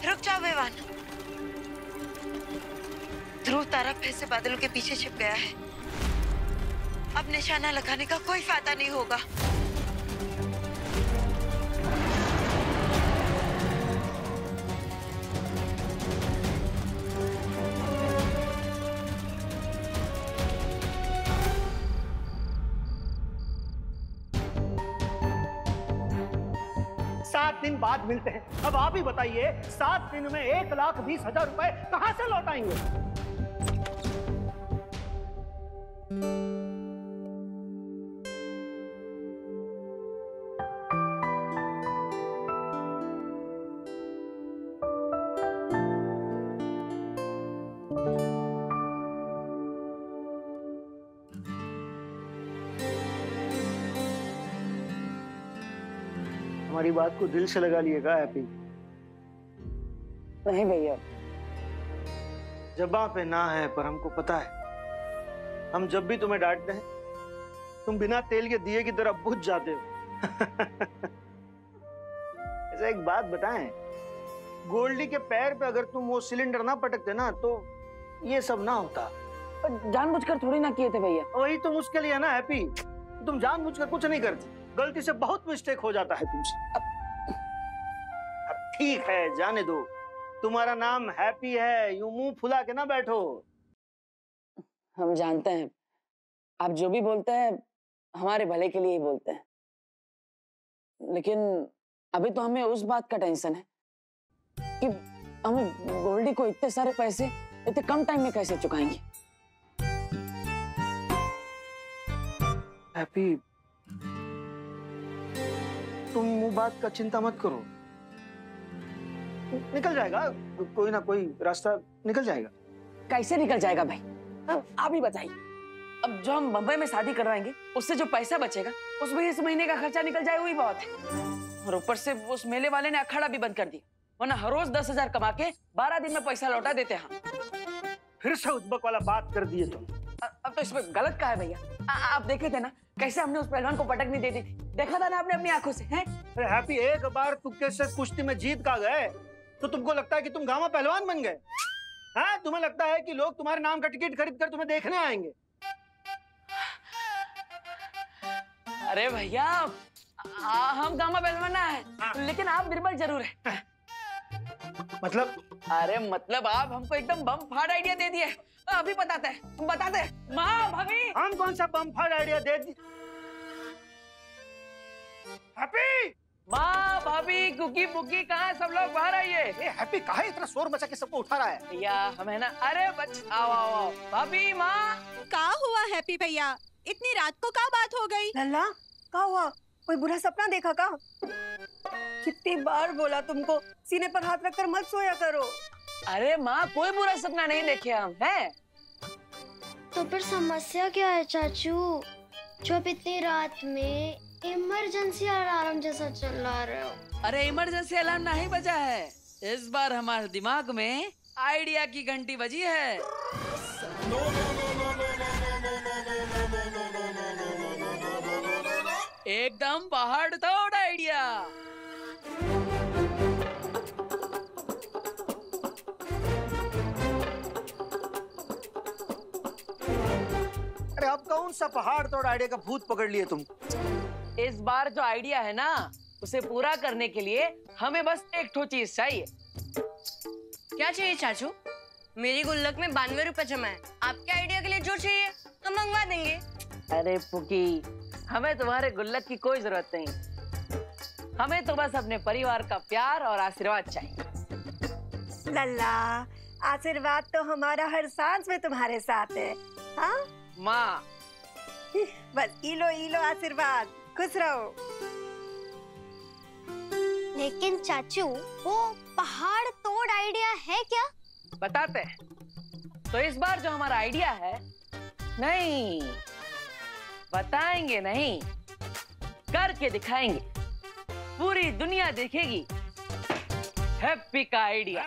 [SPEAKER 16] रुक जाओ विवान। ध्रुव तारा फिर से बादलों के पीछे छिप गया है। अब निशाना लगाने का कोई फायदा नहीं होगा।
[SPEAKER 19] दिन बाद मिलते हैं। अब आप ही बताइए 7 दिन में 1,20,000 रुपए कहां से लौटाएंगे? हमारी बात को दिल से लगा लिएगा हैप्पी।
[SPEAKER 1] नहीं भैया,
[SPEAKER 19] जबां पे ना है पर हमको पता है। हम जब भी तुम्हें डांटते हैं तुम बिना तेल के दिए की तरह बुझ जाते हो। ऐसा एक बात बताएं, गोल्डी के पैर पे अगर तुम वो सिलेंडर ना पटकते ना तो ये सब ना होता।
[SPEAKER 1] जानबूझकर थोड़ी ना किए थे भैया।
[SPEAKER 19] वही तो मुश्किल है ना हैप्पी, तुम जानबूझकर कुछ नहीं करती, गलती से बहुत मिस्टेक हो जाता है तुमसे। अब ठीक है, जाने दो। तुम्हारा नाम हैप्पी है, यूं मुंह फुला के ना बैठो।
[SPEAKER 1] हम जानते हैं आप जो भी बोलते हैं हमारे भले के लिए ही बोलते हैं, लेकिन अभी तो हमें उस बात का टेंशन है कि हम गोल्डी को इतने सारे पैसे इतने कम टाइम में कैसे चुकाएंगे।
[SPEAKER 19] हैप्पी, तुम वो बात का चिंता मत करो, निकल जाएगा, कोई ना कोई रास्ता निकल जाएगा।
[SPEAKER 1] कैसे निकल जाएगा भाई, आप ही बताइए। अब जो हम बम्बई में शादी करवाएंगे उससे जो पैसा बचेगा उसमें इस महीने का खर्चा निकल जाए, वही बहुत है। और ऊपर से उस मेले वाले ने अखाड़ा भी बंद कर दिया, वरना हर रोज 10,000 कमा के 12 दिन में पैसा लौटा देते हैं।
[SPEAKER 19] फिर से उद्बक वाला बात कर दिए तुम।
[SPEAKER 1] अब तो इसमें गलत क्या है भैया? आप देखे थे ना कैसे हमने उस पहलवान को पटक नहीं दे दी थी, देखा था ना आपने अपनी आंखों से। हैं?
[SPEAKER 19] अरे हैप्पी, एक बार तुक्के से कुश्ती में जीत का गए तो तुमको लगता है कि तुम गांव पहलवान बन गए? हाँ, तुम्हें लगता है कि लोग तुम्हारे नाम का टिकट खरीद कर तुम्हें देखने आएंगे?
[SPEAKER 1] अरे भैया, हम गामा पहलवान है, लेकिन आप बिरबल जरूर है।
[SPEAKER 19] मतलब?
[SPEAKER 1] अरे मतलब आप हमको एकदम बम फाड़ आइडिया दे दिए। अभी बताते हैं। माँ, भाभी,
[SPEAKER 19] हम कौन सा बम फाड़ आइडिया दे दी? हैप्पी,
[SPEAKER 1] माँ, भाभी, कुकी पुकी कहाँ, सब लोग बाहर आइए।
[SPEAKER 19] हैप्पी कहाँ इतना शोर मचा के सबको उठा रहा है?
[SPEAKER 1] भैया हमें ना, अरे आओ। भाभी, माँ।
[SPEAKER 13] क्या हुआ हैप्पी भैया, इतनी रात को क्या बात हो गई?
[SPEAKER 8] लल्ला, क्या हुआ? कोई बुरा सपना देखा का? कितनी बार बोला तुमको सीने पर हाथ रखकर मत सोया करो।
[SPEAKER 1] अरे माँ, कोई बुरा सपना नहीं देखे हम, हैं?
[SPEAKER 14] तो फिर समस्या क्या है चाचू, जो अब इतनी रात में इमरजेंसी अलार्म जैसा चला रहे हो?
[SPEAKER 12] अरे इमरजेंसी अलार्म नहीं बजा है, इस बार हमारे दिमाग में आइडिया की घंटी बजी है। एकदम पहाड़ तोड़ आइडिया।
[SPEAKER 19] अरे अब कौन सा पहाड़ तोड़ आइडिया का भूत पकड़ लिए तुम?
[SPEAKER 1] इस बार जो आइडिया है ना उसे पूरा करने के लिए हमें बस एक ठो चीज चाहिए।
[SPEAKER 15] क्या चाहिए चाचू? मेरी गुल्लक में 92 रुपए जमा है, आपके आइडिया के लिए जो चाहिए हम मंगवा देंगे।
[SPEAKER 1] अरे पुकी, हमें तुम्हारे गुल्लक की कोई जरूरत नहीं, हमें तो बस अपने परिवार का प्यार और आशीर्वाद चाहिए।
[SPEAKER 8] लल्ला, आशीर्वाद तो हमारा हर सांस में तुम्हारे साथ है। हाँ
[SPEAKER 1] माँ,
[SPEAKER 8] बस इलो आशीर्वाद, खुश रहो।
[SPEAKER 14] लेकिन चाचू, वो पहाड़ तोड़ आइडिया है क्या?
[SPEAKER 1] बताते हैं। तो इस बार जो हमारा आइडिया है, नहीं बताएंगे नहीं, करके दिखाएंगे।
[SPEAKER 12] पूरी दुनिया देखेगी। हैप्पी का आइडिया।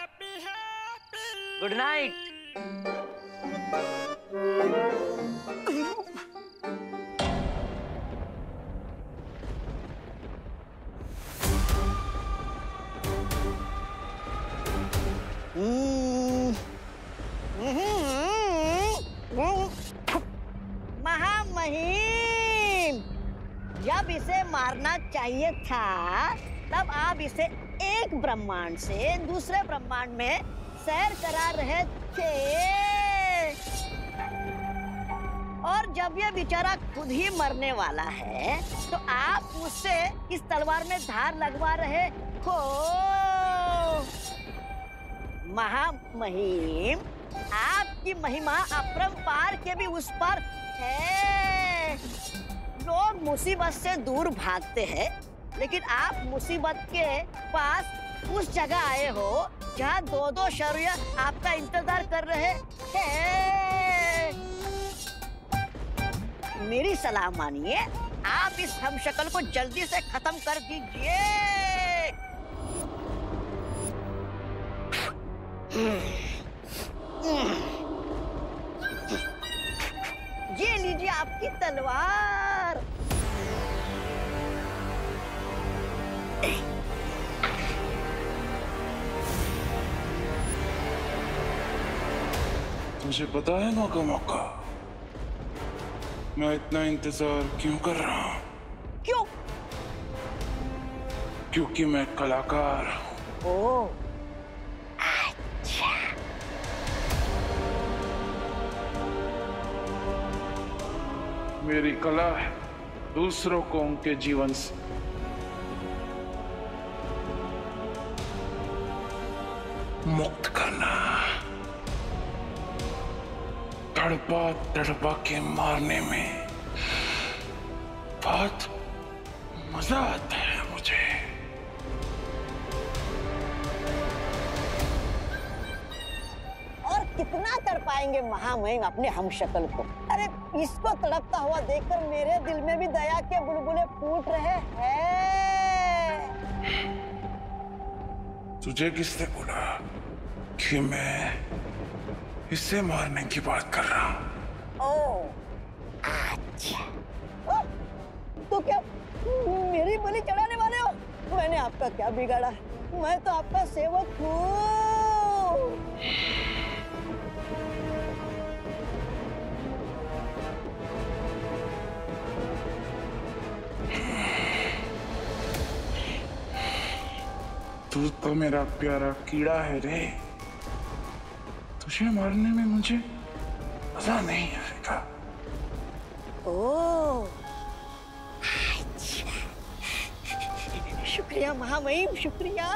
[SPEAKER 12] Good night.
[SPEAKER 8] महामहिम, जब इसे मारना चाहिए था तब आप इसे एक ब्रह्मांड से दूसरे ब्रह्मांड में सैर करा रहे थे, और जब ये बेचारा खुद ही मरने वाला है तो आप उससे इस तलवार में धार लगवा रहे हो। महामहिम, आपकी महिमा अपरंपार के भी उस पार है। लोग मुसीबत से दूर भागते हैं, लेकिन आप मुसीबत के पास उस जगह आए हो जहाँ दो दो शौर्य आपका इंतजार कर रहे हैं। मेरी सलाह मानिए, आप इस हमशक्ल को जल्दी से खत्म कर दीजिए। ये लीजिए आपकी तलवार।
[SPEAKER 9] तुझे पता है मौका मौका मैं इतना इंतजार क्यों कर रहा हूँ?
[SPEAKER 8] क्यों?
[SPEAKER 9] क्योंकि मैं कलाकार हूँ।
[SPEAKER 8] ओह,
[SPEAKER 9] मेरी कला है दूसरों को उनके जीवन से मुक्त करना, तड़पा तड़पा के मारने में बहुत मजा आता है मुझे।
[SPEAKER 8] और कितना तड़पाएंगे महामहिम अपने हमशक्ल को? अरे इसको तड़पता हुआ देखकर मेरे दिल में भी दया के बुलबुले फूट रहे हैं।
[SPEAKER 9] तुझे किसने बोला कि मैं इसे मारने की बात कर रहा हूँ?
[SPEAKER 8] ओह, अच्छा। तो क्या मेरी बलि चढ़ाने वाले हो? मैंने आपका क्या बिगाड़ा है? मैं तो आपका सेवक हूँ।
[SPEAKER 9] तू तो मेरा प्यारा कीड़ा है रे। तुझे मारने में मुझे मजा नहीं आएगा।
[SPEAKER 8] ओह, शुक्रिया महामहिम, शुक्रिया,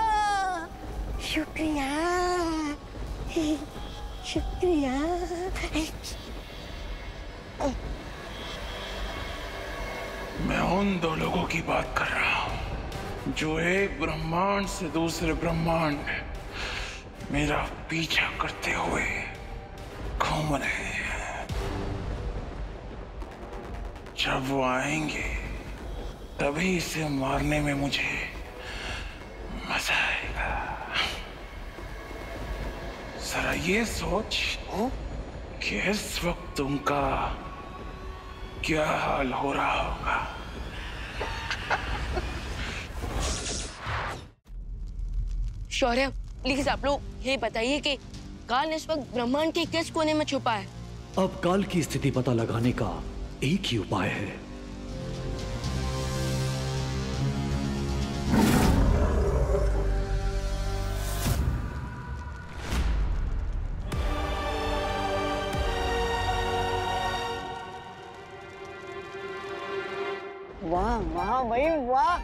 [SPEAKER 8] शुक्रिया, शुक्रिया।
[SPEAKER 9] मैं उन दो लोगों की बात कर रहा हूँ जो एक ब्रह्मांड से दूसरे ब्रह्मांड मेरा पीछा करते हुए घूम रहे हैं। जब वो आएंगे तभी इसे मारने में मुझे मजा आएगा। जरा ये सोच कि इस वक्त उनका क्या हाल हो रहा होगा।
[SPEAKER 15] शौर्य, प्लीज आप लोग ये बताइए कि काल इस वक्त ब्रह्मांड के किस कोने में छुपा है?
[SPEAKER 10] अब काल की स्थिति पता लगाने का एक ही उपाय है।
[SPEAKER 8] वाह वाह भाई वाह,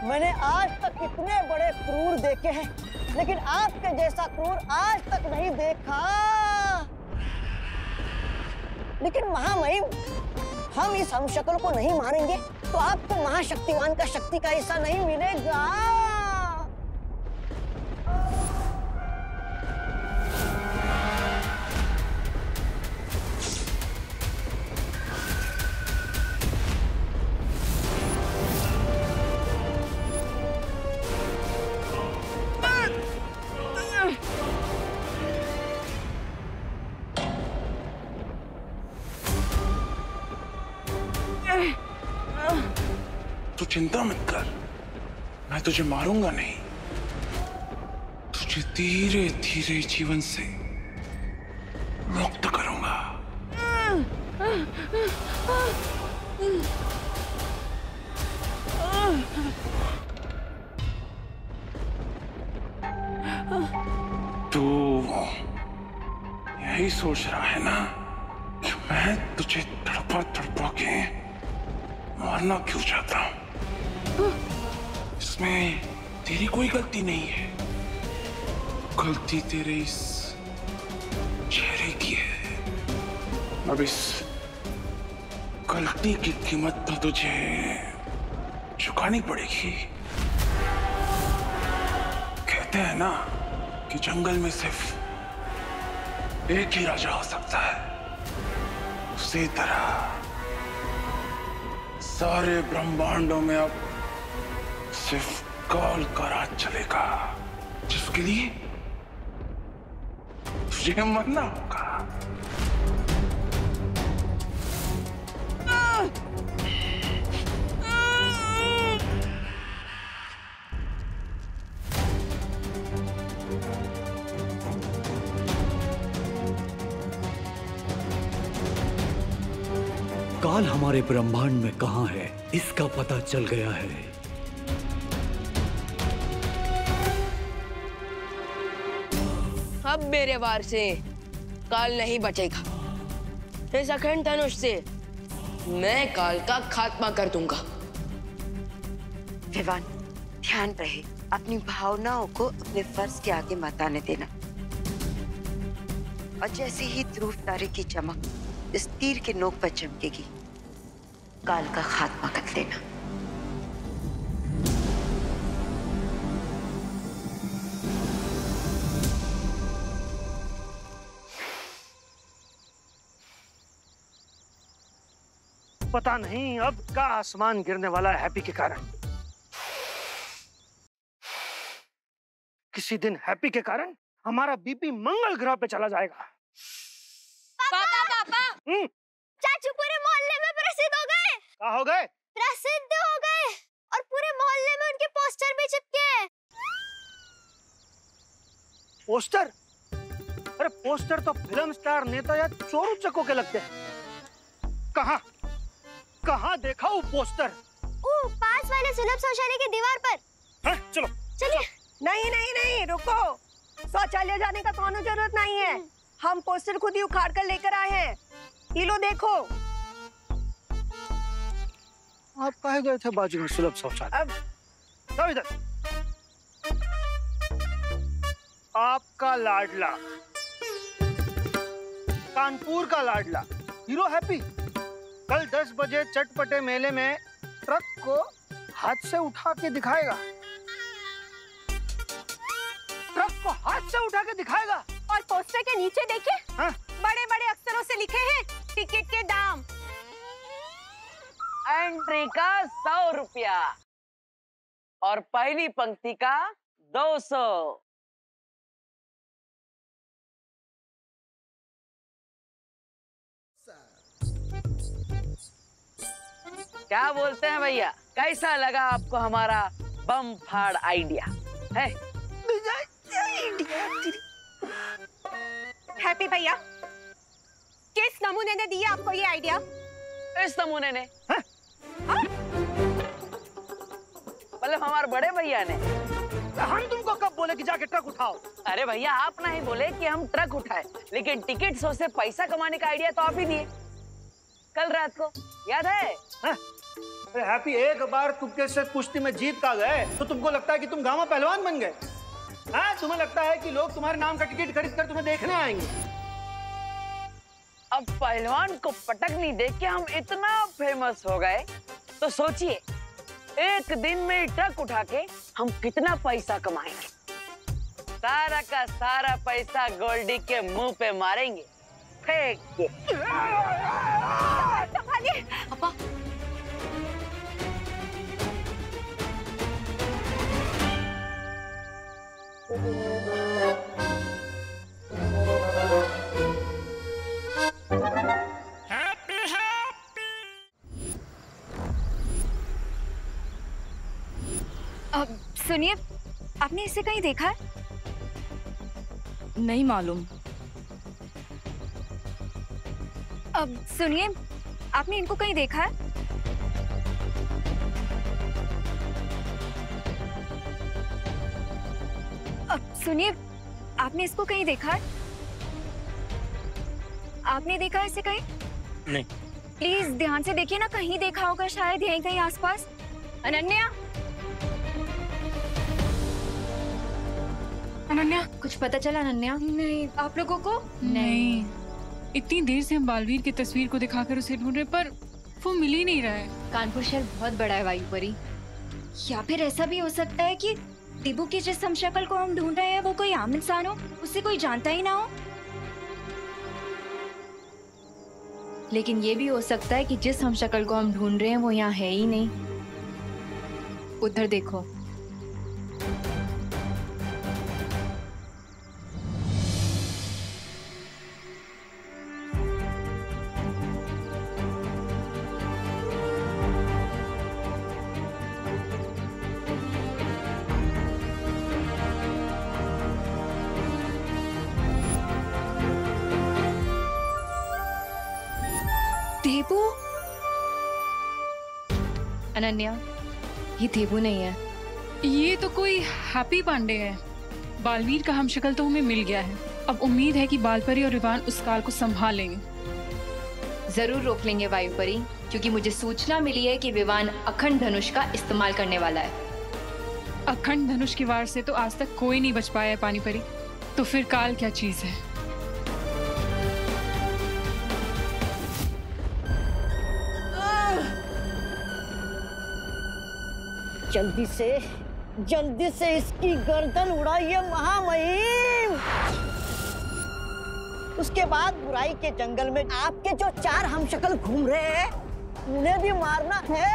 [SPEAKER 8] मैंने आज तक कितने बड़े क्रूर देखे हैं, लेकिन आपके जैसा क्रूर आज तक नहीं देखा। लेकिन महामहिम, हम इस हमशक्ल को नहीं मारेंगे तो आपको महाशक्तिमान का शक्ति का हिस्सा नहीं मिलेगा।
[SPEAKER 9] तू चिंता मत कर, मैं तुझे मारूंगा नहीं, तुझे धीरे धीरे जीवन से मुक्त करूंगा। तू यही सोच रहा है ना कि मैं तुझे तड़पा तड़पा के मारना क्यों चाहता हूं? इसमें तेरी कोई गलती नहीं है, गलती तेरे इस चेहरे की है। अब इस गलती की कीमत तो तुझे चुकानी पड़ेगी। कहते हैं ना कि जंगल में सिर्फ एक ही राजा हो सकता है, उसी तरह सारे ब्रह्मांडों में अब सिर्फ काल का राज चलेगा, जिसके लिए तुझे मरना होगा।
[SPEAKER 10] काल हमारे ब्रह्मांड में कहां है, इसका पता चल गया है।
[SPEAKER 15] अब मेरे वार से काल नहीं बचेगा। इस अखंड धनुष से मैं काल का खात्मा कर दूंगा।
[SPEAKER 16] विवान, ध्यान रहे, अपनी भावनाओं को अपने फर्ज के आगे मत आने देना। और जैसे ही ध्रुव तारे की चमक इस तीर के नोक पर चमकेगी, काल का खात्मा कर देना।
[SPEAKER 19] पता नहीं अब का आसमान गिरने वाला है हैप्पी के कारण। किसी दिन हैप्पी के कारण हमारा बीपी मंगल ग्रह पे चला जाएगा।
[SPEAKER 14] पापा चाचू पूरे मोहल्ले में प्रसिद्ध हो गए।
[SPEAKER 19] क्या हो गए?
[SPEAKER 14] प्रसिद्ध हो गए और पूरे मोहल्ले में उनके पोस्टर भी चिपके हैं।
[SPEAKER 19] पोस्टर? अरे पोस्टर तो फिल्म स्टार, नेता या चोर उचकों के लगते हैं। कहाँ कहाँ देखा वो पोस्टर?
[SPEAKER 14] पास वाले सुलभ शौचालय की दीवार पर।
[SPEAKER 19] हाँ, चलो
[SPEAKER 13] चलिए। नहीं नहीं नहीं, रुको, शौचालय जाने का कोनो जरूरत नहीं है। हम पोस्टर खुद ही उखाड़ कर लेकर आए हैं। ये लो देखो।
[SPEAKER 19] आप कहे गए थे बाजू में सुलभ शौचालय? अब इधर आपका लाडला, कानपुर का लाडला हीरो हैप्पी कल 10 बजे चटपटे मेले में ट्रक को हाथ से उठा के दिखाएगा। ट्रक को हाथ से उठा के दिखाएगा।
[SPEAKER 13] और पोस्टर के नीचे देखिए,
[SPEAKER 19] हाँ?
[SPEAKER 13] बड़े बड़े अक्षरों से लिखे हैं टिकट के दाम।
[SPEAKER 12] एंट्री का 100 रुपया और पहली पंक्ति का 200। क्या बोलते हैं भैया, कैसा लगा आपको हमारा बम फाड़ आइडिया है?
[SPEAKER 13] हैप्पी भैया, किस नमूने ने दिया आपको ये आइडिया?
[SPEAKER 12] इस नमूने ने, मतलब हमारे बड़े भैया ने।
[SPEAKER 19] हम तुमको कब बोले कि जाके ट्रक उठाओ?
[SPEAKER 12] अरे भैया, आप नहीं बोले कि हम ट्रक उठाए, लेकिन टिकट शो से पैसा कमाने का आइडिया तो आप ही दिए कल रात को, याद है?
[SPEAKER 19] अरे हैप्पी, एक बार तुक्के से कुश्ती में जीत का गए तो तुमको लगता है कि तुम गांव में पहलवान बन गए? हाँ, तुम्हें लगता है कि लोग तुम्हारे नाम का टिकट खरीद कर तुम्हें देखने आएंगे?
[SPEAKER 12] अब पहलवान को पटकनी देख के हम इतना फेमस हो गए, तो सोचिए एक दिन में ट्रक उठा के हम कितना पैसा कमाएंगे। सारा का सारा पैसा गोल्डी के मुंह पे मारेंगे, फेंक के।
[SPEAKER 13] पापा,
[SPEAKER 4] सुनिए, आपने इसे कहीं देखा है?
[SPEAKER 21] नहीं मालूम।
[SPEAKER 4] अब सुनिए, आपने इनको कहीं देखा है? अब सुनिए, आपने इसको कहीं देखा है? आपने देखा है इसे कहीं?
[SPEAKER 3] नहीं।
[SPEAKER 4] प्लीज ध्यान से देखिए ना, कहीं देखा होगा शायद यहीं कहीं आसपास।
[SPEAKER 5] अनन्या, अनन्या,
[SPEAKER 7] कुछ पता चला अनन्या?
[SPEAKER 4] नहीं, आप लोगों को?
[SPEAKER 5] नहीं। इतनी देर से हम बालवीर की तस्वीर को दिखाकर उसे ढूंढ रहे, पर वो मिल ही नहीं रहा है।
[SPEAKER 7] कानपुर शहर बहुत बड़ा है वायुपरी।
[SPEAKER 4] या फिर ऐसा भी हो सकता है कि टिबू की जिस हमशक्ल को हम ढूंढ रहे हैं वो कोई आम इंसान हो, उसे कोई जानता ही ना हो।
[SPEAKER 7] लेकिन ये भी हो सकता है कि जिस हमशक्ल को हम ढूंढ रहे हैं वो यहाँ है ही नहीं। उधर देखो।
[SPEAKER 4] देबू?
[SPEAKER 7] अनन्या, ये देबू नहीं है।
[SPEAKER 5] ये तो कोई हैप्पी पांडे है। बालवीर का हमशक्ल तो हमें मिल गया है। अब उम्मीद है कि बालपरी और विवान उस काल को संभाल लेंगे।
[SPEAKER 7] जरूर रोक लेंगे वायुपरी, क्योंकि मुझे सूचना मिली है कि विवान अखंड धनुष का इस्तेमाल करने वाला है।
[SPEAKER 5] अखंड धनुष की वार से तो आज तक कोई नहीं बच पाया है पानीपरी, तो फिर काल क्या चीज है?
[SPEAKER 8] जल्दी से इसकी गर्दन उड़ाइए महामहिम। उसके बाद बुराई के जंगल में आपके जो 4 हमशक्ल घूम रहे हैं उन्हें भी मारना है।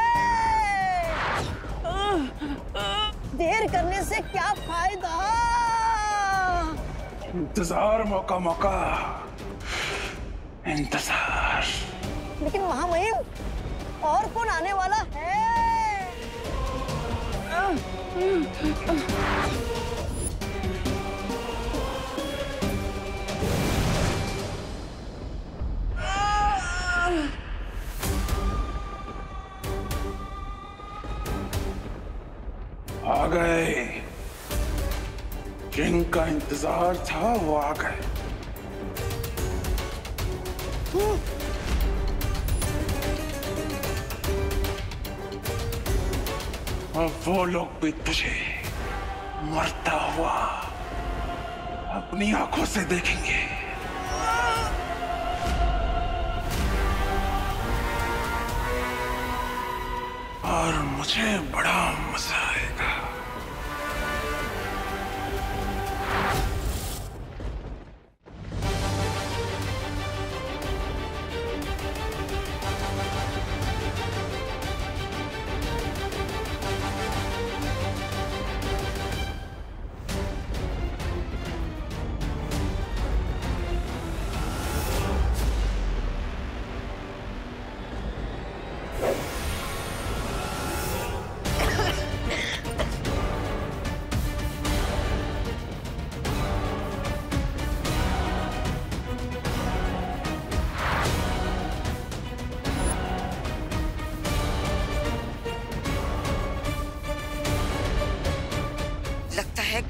[SPEAKER 8] देर करने से क्या फायदा?
[SPEAKER 9] इंतजार मौका मौका इंतजार।
[SPEAKER 8] लेकिन महामहिम और कौन आने वाला है?
[SPEAKER 9] आ गए, जिनका इंतजार था वो आ गए। अब वो लोग भी तुझे मरता हुआ अपनी आंखों से देखेंगे। और मुझे बड़ा मजा आएगा।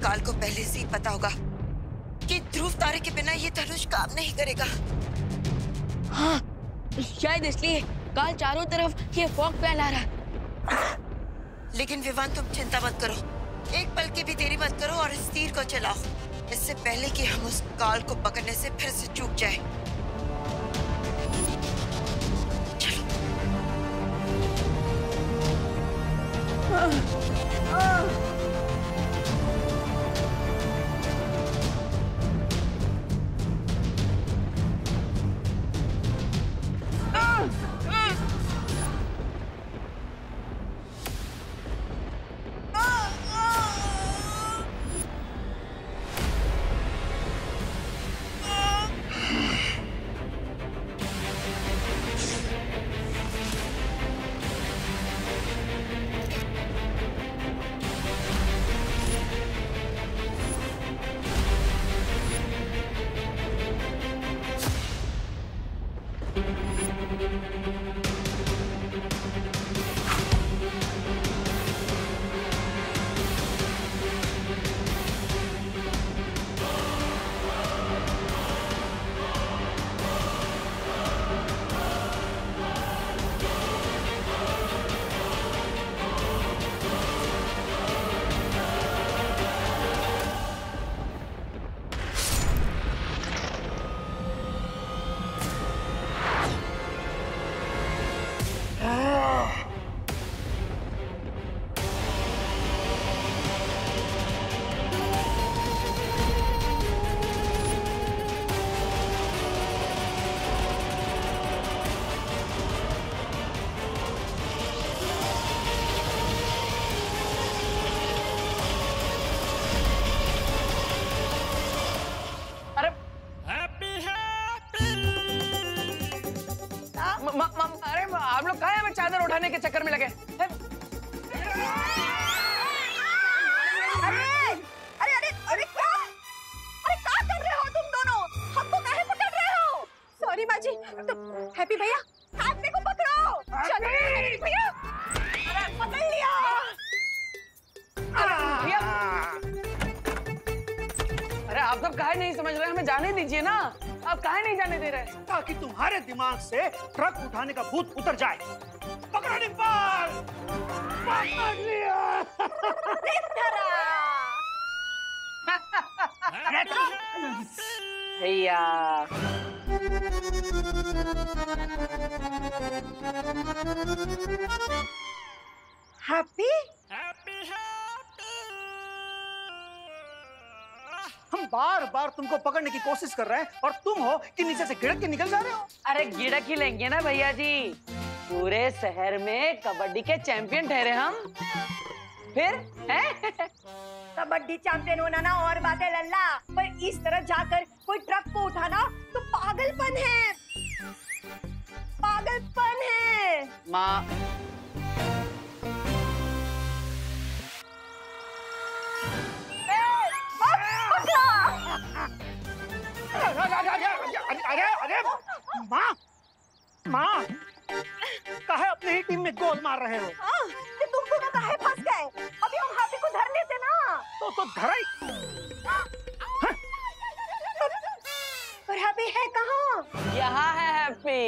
[SPEAKER 16] काल को पहले से ही पता होगा कि ध्रुव तारे के बिना ये धनुष काम नहीं करेगा।
[SPEAKER 15] हाँ, शायद इसलिए काल चारों तरफ ये फॉग फैला रहा।
[SPEAKER 16] लेकिन विवान तुम चिंता मत करो, एक पल की भी देरी मत करो और इस तीर को चलाओ, इससे पहले कि हम उस काल को पकड़ने से फिर से चूक जाए।
[SPEAKER 1] उठाने के चक्कर में लगे।
[SPEAKER 13] अरे क्या कर रहे हो तुम दोनों? हमको काहे पकड़ रहे हो? सॉरी बाजी। तो हैप्पी भैया हैप्पी को पकड़ो। चलो भैया, अरे पकड़ लिया।
[SPEAKER 1] अरे आप सब काहे नहीं समझ रहे? हमें जाने दीजिए ना। आप काहे नहीं जाने दे रहे?
[SPEAKER 19] ताकि तुम्हारे दिमाग से ट्रक उठाने का भूत उतर जाए। पकड़ो डिम्पल। पकड़ लिया।
[SPEAKER 1] भैया
[SPEAKER 8] हैप्पी,
[SPEAKER 19] हम बार बार तुमको पकड़ने की कोशिश कर रहे हैं और तुम हो कि नीचे से गिड़क के निकल जा रहे हो।
[SPEAKER 1] अरे गिड़क ही लेंगे ना भैया जी। पूरे शहर में कबड्डी के चैंपियन ठहरे हम। फिर हैं?
[SPEAKER 8] कबड्डी चैंपियन होना ना और बात है लल्ला, पर इस तरह जाकर कोई ट्रक को उठाना तो पागलपन है। पागलपन है।
[SPEAKER 1] माँ
[SPEAKER 19] अरे माँ, माँ काहे अपनी ही टीम में गोल मार रहे हो?
[SPEAKER 8] कि तुम दोनों काहे फंस गए? अभी हम हैप्पी को धर लेते ना।
[SPEAKER 19] तो धराई।
[SPEAKER 8] पर हैप्पी है कहाँ?
[SPEAKER 1] यहाँ है हैप्पी।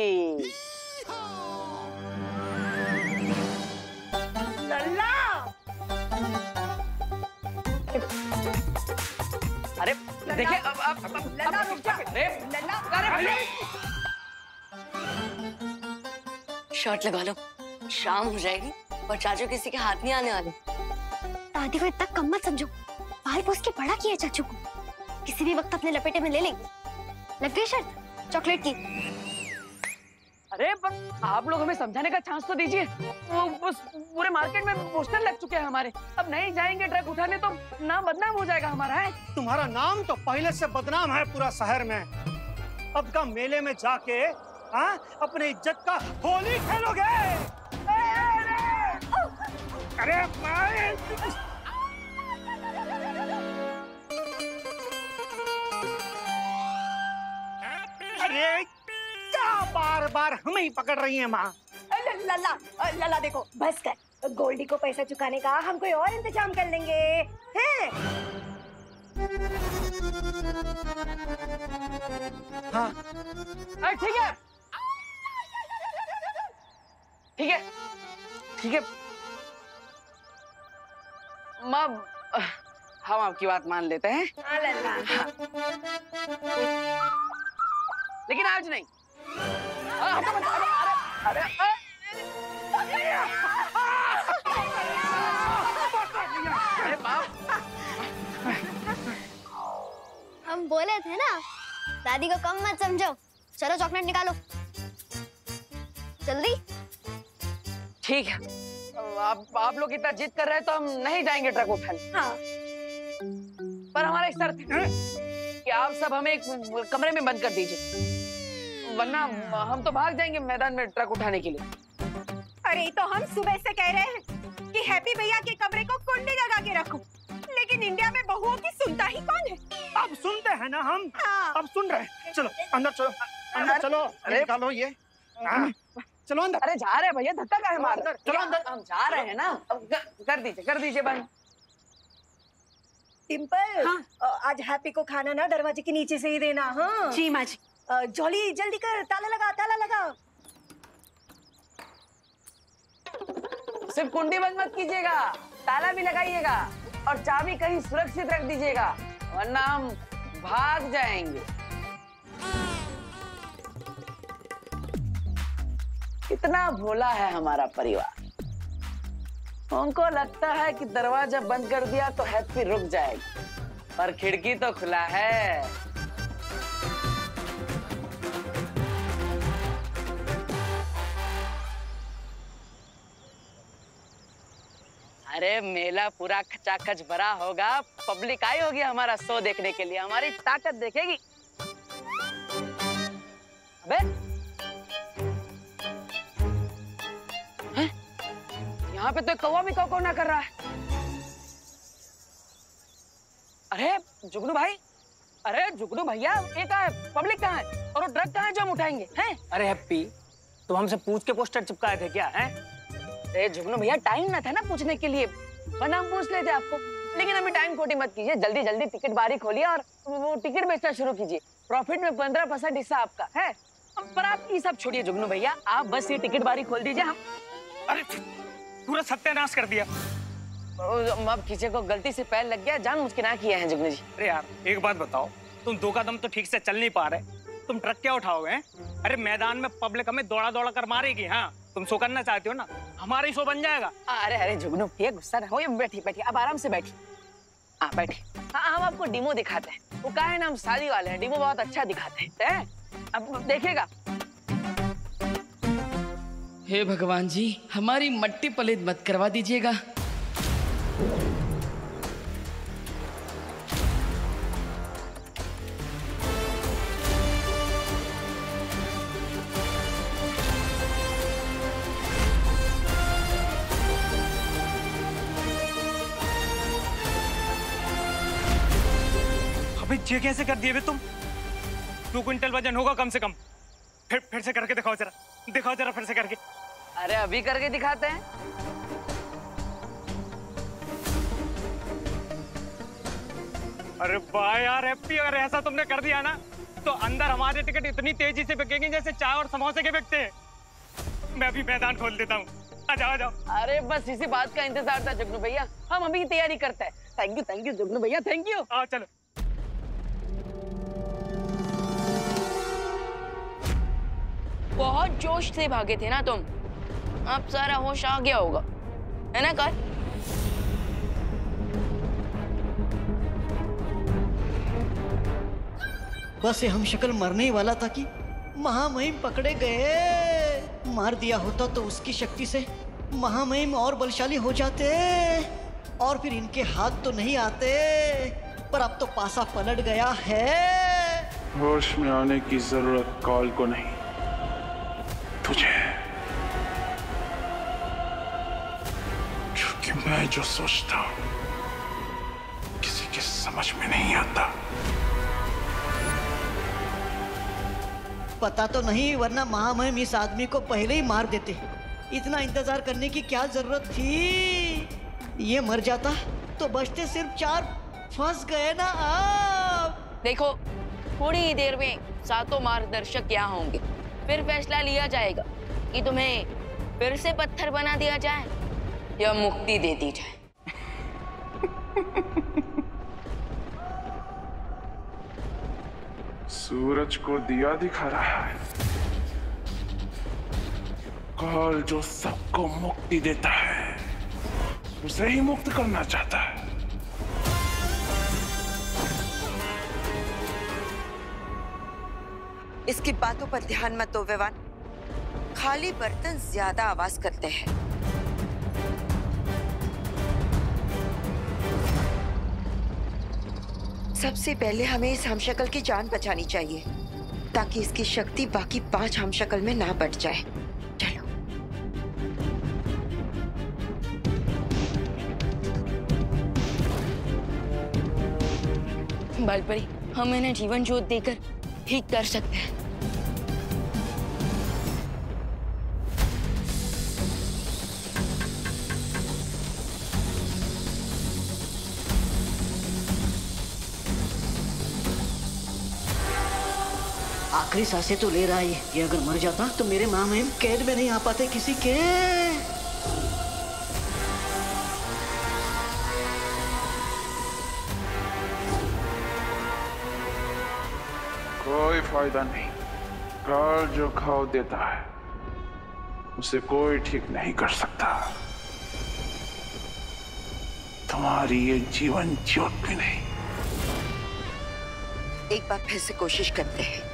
[SPEAKER 8] लल्ला,
[SPEAKER 1] अरे देखिए अब
[SPEAKER 8] लल्ला रुक जा।
[SPEAKER 1] अरे
[SPEAKER 8] लल्ला,
[SPEAKER 1] अरे
[SPEAKER 15] शर्ट लगा लो, शाम हो जाएगी और चाचू किसी के हाथ नहीं आने वाले।
[SPEAKER 14] दादी को इतना कम मत समझो। बाल पोस के बड़ा किया चाचू को, किसी भी वक्त अपने लपेटे में ले लेंगे। लग गई शर्त चॉकलेट की।
[SPEAKER 1] अरे पर आप लोग हमें समझाने का चांस तो दीजिए। वो पूरे मार्केट में पोस्टर लग चुके हैं हमारे। अब नहीं जाएंगे ट्रक उठाने तो नाम बदनाम हो जाएगा हमारा। है
[SPEAKER 19] तुम्हारा नाम तो पहले से बदनाम है पूरा शहर में। अब का मेले में जाके अपने इज्जत का होली खेलोगे। अरे अरे क्या बार बार हमें ही पकड़ रही है माँ?
[SPEAKER 8] लल्ला, लल्ला देखो बस कर। गोल्डी को पैसा चुकाने का हम कोई और इंतजाम कर लेंगे। हैं?
[SPEAKER 19] हाँ
[SPEAKER 1] ठीक है ठीक है ठीक है माँ, हम आपकी बात मान लेते हैं। लेकिन आज नहीं। अरे
[SPEAKER 14] हम बोले थे ना, दादी को कम मत समझो। चलो चॉकलेट निकालो जल्दी।
[SPEAKER 1] ठीक है, आप लोग इतना जिद कर रहे हैं तो हम नहीं जाएंगे ट्रक उठाने।
[SPEAKER 8] हाँ।
[SPEAKER 1] पर हमारा एक शर्त है कि आप सब हमें एक कमरे में बंद कर दीजिए, वरना हम तो भाग जाएंगे मैदान में ट्रक उठाने के लिए।
[SPEAKER 13] अरे तो हम सुबह से कह रहे हैं कि हैप्पी भैया के कमरे को कुंडी लगा के रखो, लेकिन इंडिया में बहुओं की सुनता ही कौन है?
[SPEAKER 19] अब सुनते हैं ना हम।
[SPEAKER 13] हाँ।
[SPEAKER 19] अब सुन रहे हैं। चलो अंदर चलो, अंदर चलो। निकालो ये। चलो अंदर।
[SPEAKER 1] अरे जा रहे हैं भैया, धक्का काहे मार रहे?
[SPEAKER 19] चलो अंदर।
[SPEAKER 1] हम जा रहे हैं ना। अब कर दीजिए बंद।
[SPEAKER 8] टिम्पल, आज हैप्पी को खाना ना दरवाजे के नीचे से ही देना। हाँ
[SPEAKER 13] जी माँ जी।
[SPEAKER 8] जॉली जल्दी कर, ताला लगा, ताला लगा।
[SPEAKER 1] सिर्फ कुंडी बंद मत कीजिएगा, ताला भी लगाइएगा और चाबी कहीं सुरक्षित रख दीजिएगा, वरना हम भाग जाएंगे। कितना भोला है हमारा परिवार। उनको लगता है कि दरवाजा बंद कर दिया तो हैप्पी रुक जाएगी, पर खिड़की तो खुला है। अरे मेला पूरा खचाखच भरा होगा, पब्लिक आई होगी हमारा शो देखने के लिए, हमारी ताकत देखेगी। अबे यहाँ पे तो एक कौवा भी कौ ना कर रहा है। अरे जुगनू भाई, अरे जुगनू भैया, ये कहाँ है? पब्लिक कहाँ है? और वो ट्रक कहाँ है जो हम उठाएंगे हैं?
[SPEAKER 18] अरे हैप्पी, तुम हमसे पूछ के पोस्टर चिपकाए थे क्या? हैं?
[SPEAKER 1] अरे जुगनू भैया, टाइम ना था ना पूछने के लिए, वरना हम पूछ लेते आपको। लेकिन अभी टाइम खोटी मत कीजिए, जल्दी जल्दी टिकट बारी खोलिए और वो टिकट बेचना शुरू कीजिए। प्रॉफिट में 15% हिस्सा आपका है। पर आप ये सब छोड़िए जुगनू भैया, आप बस ये टिकट बारी खोल दीजिए। हम
[SPEAKER 18] अरे पूरा सत्यानाश कर दिया।
[SPEAKER 1] अब किसी को गलती से पैर लग गया, जान मुझकिना किया है जुगनू जी।
[SPEAKER 18] अरे यार एक बात बताओ, तुम दो कदम तो ठीक से चल नहीं पा रहे, तुम ट्रक क्या उठाओगे? अरे मैदान में पब्लिक हमें दौड़ा दौड़ा कर मारेगी। हाँ तुम शो करना चाहते हो ना, हमारा ही शो बन जाएगा।
[SPEAKER 1] अरे अरे जुगनू भैया, गुस्सा ना हो, बैठिए बैठिए, अब आराम से बैठिए। हाँ बैठिए। हाँ हम आपको डिमो दिखाते हैं। वो क्या है ना, हम शादी वाले हैं, डिमो बहुत अच्छा दिखाते हैं। अब देखिएगा।
[SPEAKER 12] हे भगवान जी, हमारी मट्टी पलित मत करवा दीजिएगा।
[SPEAKER 18] ये कैसे कर दिए तुम? 2 क्विंटल वजन होगा कम से कम। फिर से करके दिखाओ जरा फिर से करके।
[SPEAKER 1] अरे अभी करके दिखाते हैं।
[SPEAKER 18] अरे वाह यार हैप्पी, अगर ऐसा तुमने कर दिया ना तो अंदर हमारे टिकट इतनी तेजी से बिकेंगे जैसे चाय और समोसे के बिकते हैं। मैं अभी मैदान खोल देता हूँ, आ जाओ।
[SPEAKER 1] अरे बस इसी बात का इंतजार था जुगनू भैया, हम अभी तैयारी करते हैं। थैंक यू जुगनू भैया, थैंक यू।
[SPEAKER 18] आओ चलो।
[SPEAKER 15] बहुत जोश से भागे थे ना तुम, अब सारा होश आ गया होगा, है ना काल?
[SPEAKER 8] बस ये हम शक्ल मरने ही वाला था कि महामहिम पकड़े गए। मार दिया होता तो उसकी शक्ति से महामहिम और बलशाली हो जाते और फिर इनके हाथ तो नहीं आते। पर अब तो पासा पलट गया है।
[SPEAKER 9] होश में आने की जरूरत काल को नहीं, तुझे। क्योंकि मैं जो सोचता हूं किसी के समझ में नहीं आता।
[SPEAKER 8] पता तो नहीं, वरना महामहिम इस आदमी को पहले ही मार देते। इतना इंतजार करने की क्या जरूरत थी? ये मर जाता तो बचते सिर्फ 4। फंस गए ना आप।
[SPEAKER 15] देखो थोड़ी ही देर में सातों मार्गदर्शक यहाँ होंगे, फिर फैसला लिया जाएगा कि तुम्हें फिर से पत्थर बना दिया जाए या मुक्ति दे दी जाए।
[SPEAKER 9] सूरज को दिया दिखा रहा है। काल जो सबको मुक्ति देता है उसे ही मुक्त करना चाहता है।
[SPEAKER 16] इसकी बातों पर ध्यान मत दो विवान, खाली बर्तन ज्यादा आवाज करते हैं। सबसे पहले हमें इस हमशक्ल की जान बचानी चाहिए ताकि इसकी शक्ति बाकी 5 हमशक्ल में ना बढ़ जाए। चलो।
[SPEAKER 15] बालपरी, हम इन्हें जीवन ज्योत देकर ठीक कर सकते हैं।
[SPEAKER 8] आखिरी सांसें तो ले रहा है ये अगर मर जाता तो मेरे महामहिम कैद में नहीं आ पाते किसी के।
[SPEAKER 9] कोई फायदा नहीं। काल जो घाव देता है उसे कोई ठीक नहीं कर सकता। तुम्हारी ये जीवन ज्योत भी नहीं।
[SPEAKER 16] एक बार फिर से कोशिश करते हैं।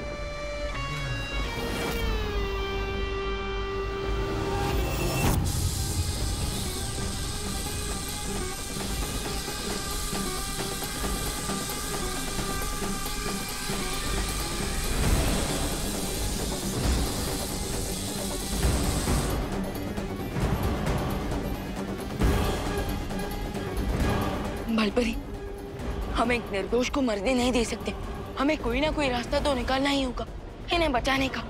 [SPEAKER 15] बालपरी, हम एक निर्दोष को मरने नहीं दे सकते। हमें कोई ना कोई रास्ता तो निकालना ही होगा इन्हें बचाने का।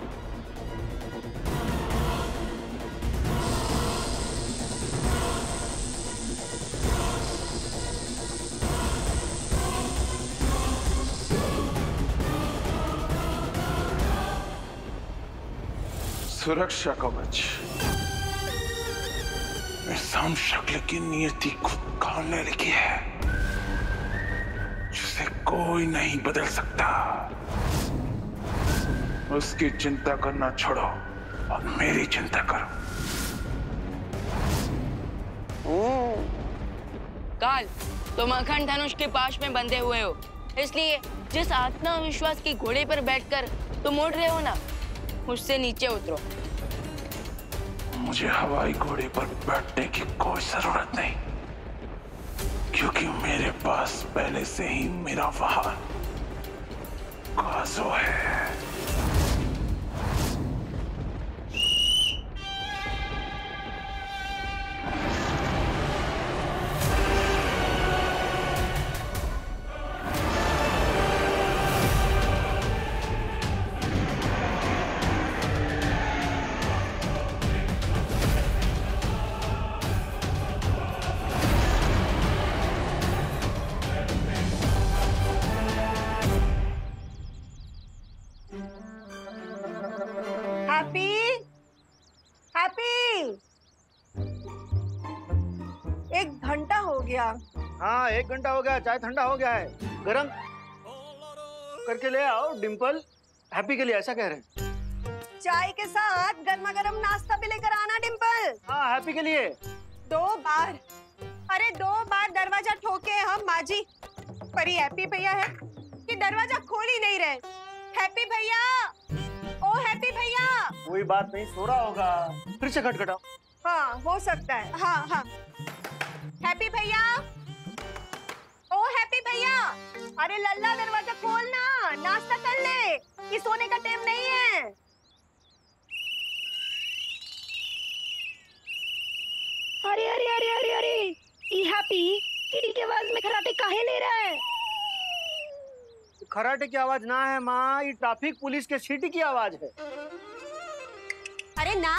[SPEAKER 9] सुरक्षा कवच शाम शक्ल की नियति खुद काल ने लिखी है, जिसे कोई नहीं बदल सकता। उसकी चिंता करना छोड़ो और मेरी चिंता करो।
[SPEAKER 15] काल, तुम अखंड धनुष के पाश में बंधे हुए हो, इसलिए जिस आत्मविश्वास की घोड़े पर बैठकर तुम उड़ रहे हो ना, मुझसे नीचे उतरो।
[SPEAKER 9] मुझे हवाई घोड़े पर बैठने की कोई जरूरत नहीं, क्योंकि मेरे पास पहले से ही मेरा वाहन काजो है।
[SPEAKER 19] हाँ, 1 घंटा हो गया, चाय ठंडा हो गया है, गरम करके ले आओ। डिम्पल हैप्पी के लिए ऐसा कह रहे हैं।
[SPEAKER 13] चाय के साथ गर्मा गर्म नाश्ता भी लेकर आना डिम्पल।
[SPEAKER 19] हाँ, हैप्पी के लिए।
[SPEAKER 13] 2 बार, अरे 2 बार दरवाजा ठोके हम माजी, पर ये हैप्पी भैया है कि दरवाजा खोल ही नहीं रहे। हैप्पी भैया, ओ हैप्पी भैया।
[SPEAKER 19] कोई बात नहीं, सो रहा होगा, फिर से खटखटाओ।
[SPEAKER 13] हाँ, हो सकता है। हाँ हाँ, हैप्पी भैया, ओ हैप्पी भैया, अरे लल्ला दरवाजा खोलना, नाश्ता कर ले, ये सोने का टाइम नहीं है। अरे अरे अरे अरे अरे, ये हैप्पी सीटी की आवाज में खराटे काहे ले रहा है?
[SPEAKER 19] खराटे की आवाज ना है माँ, ये ट्रैफिक पुलिस के सीटी की आवाज है।
[SPEAKER 13] अरे ना,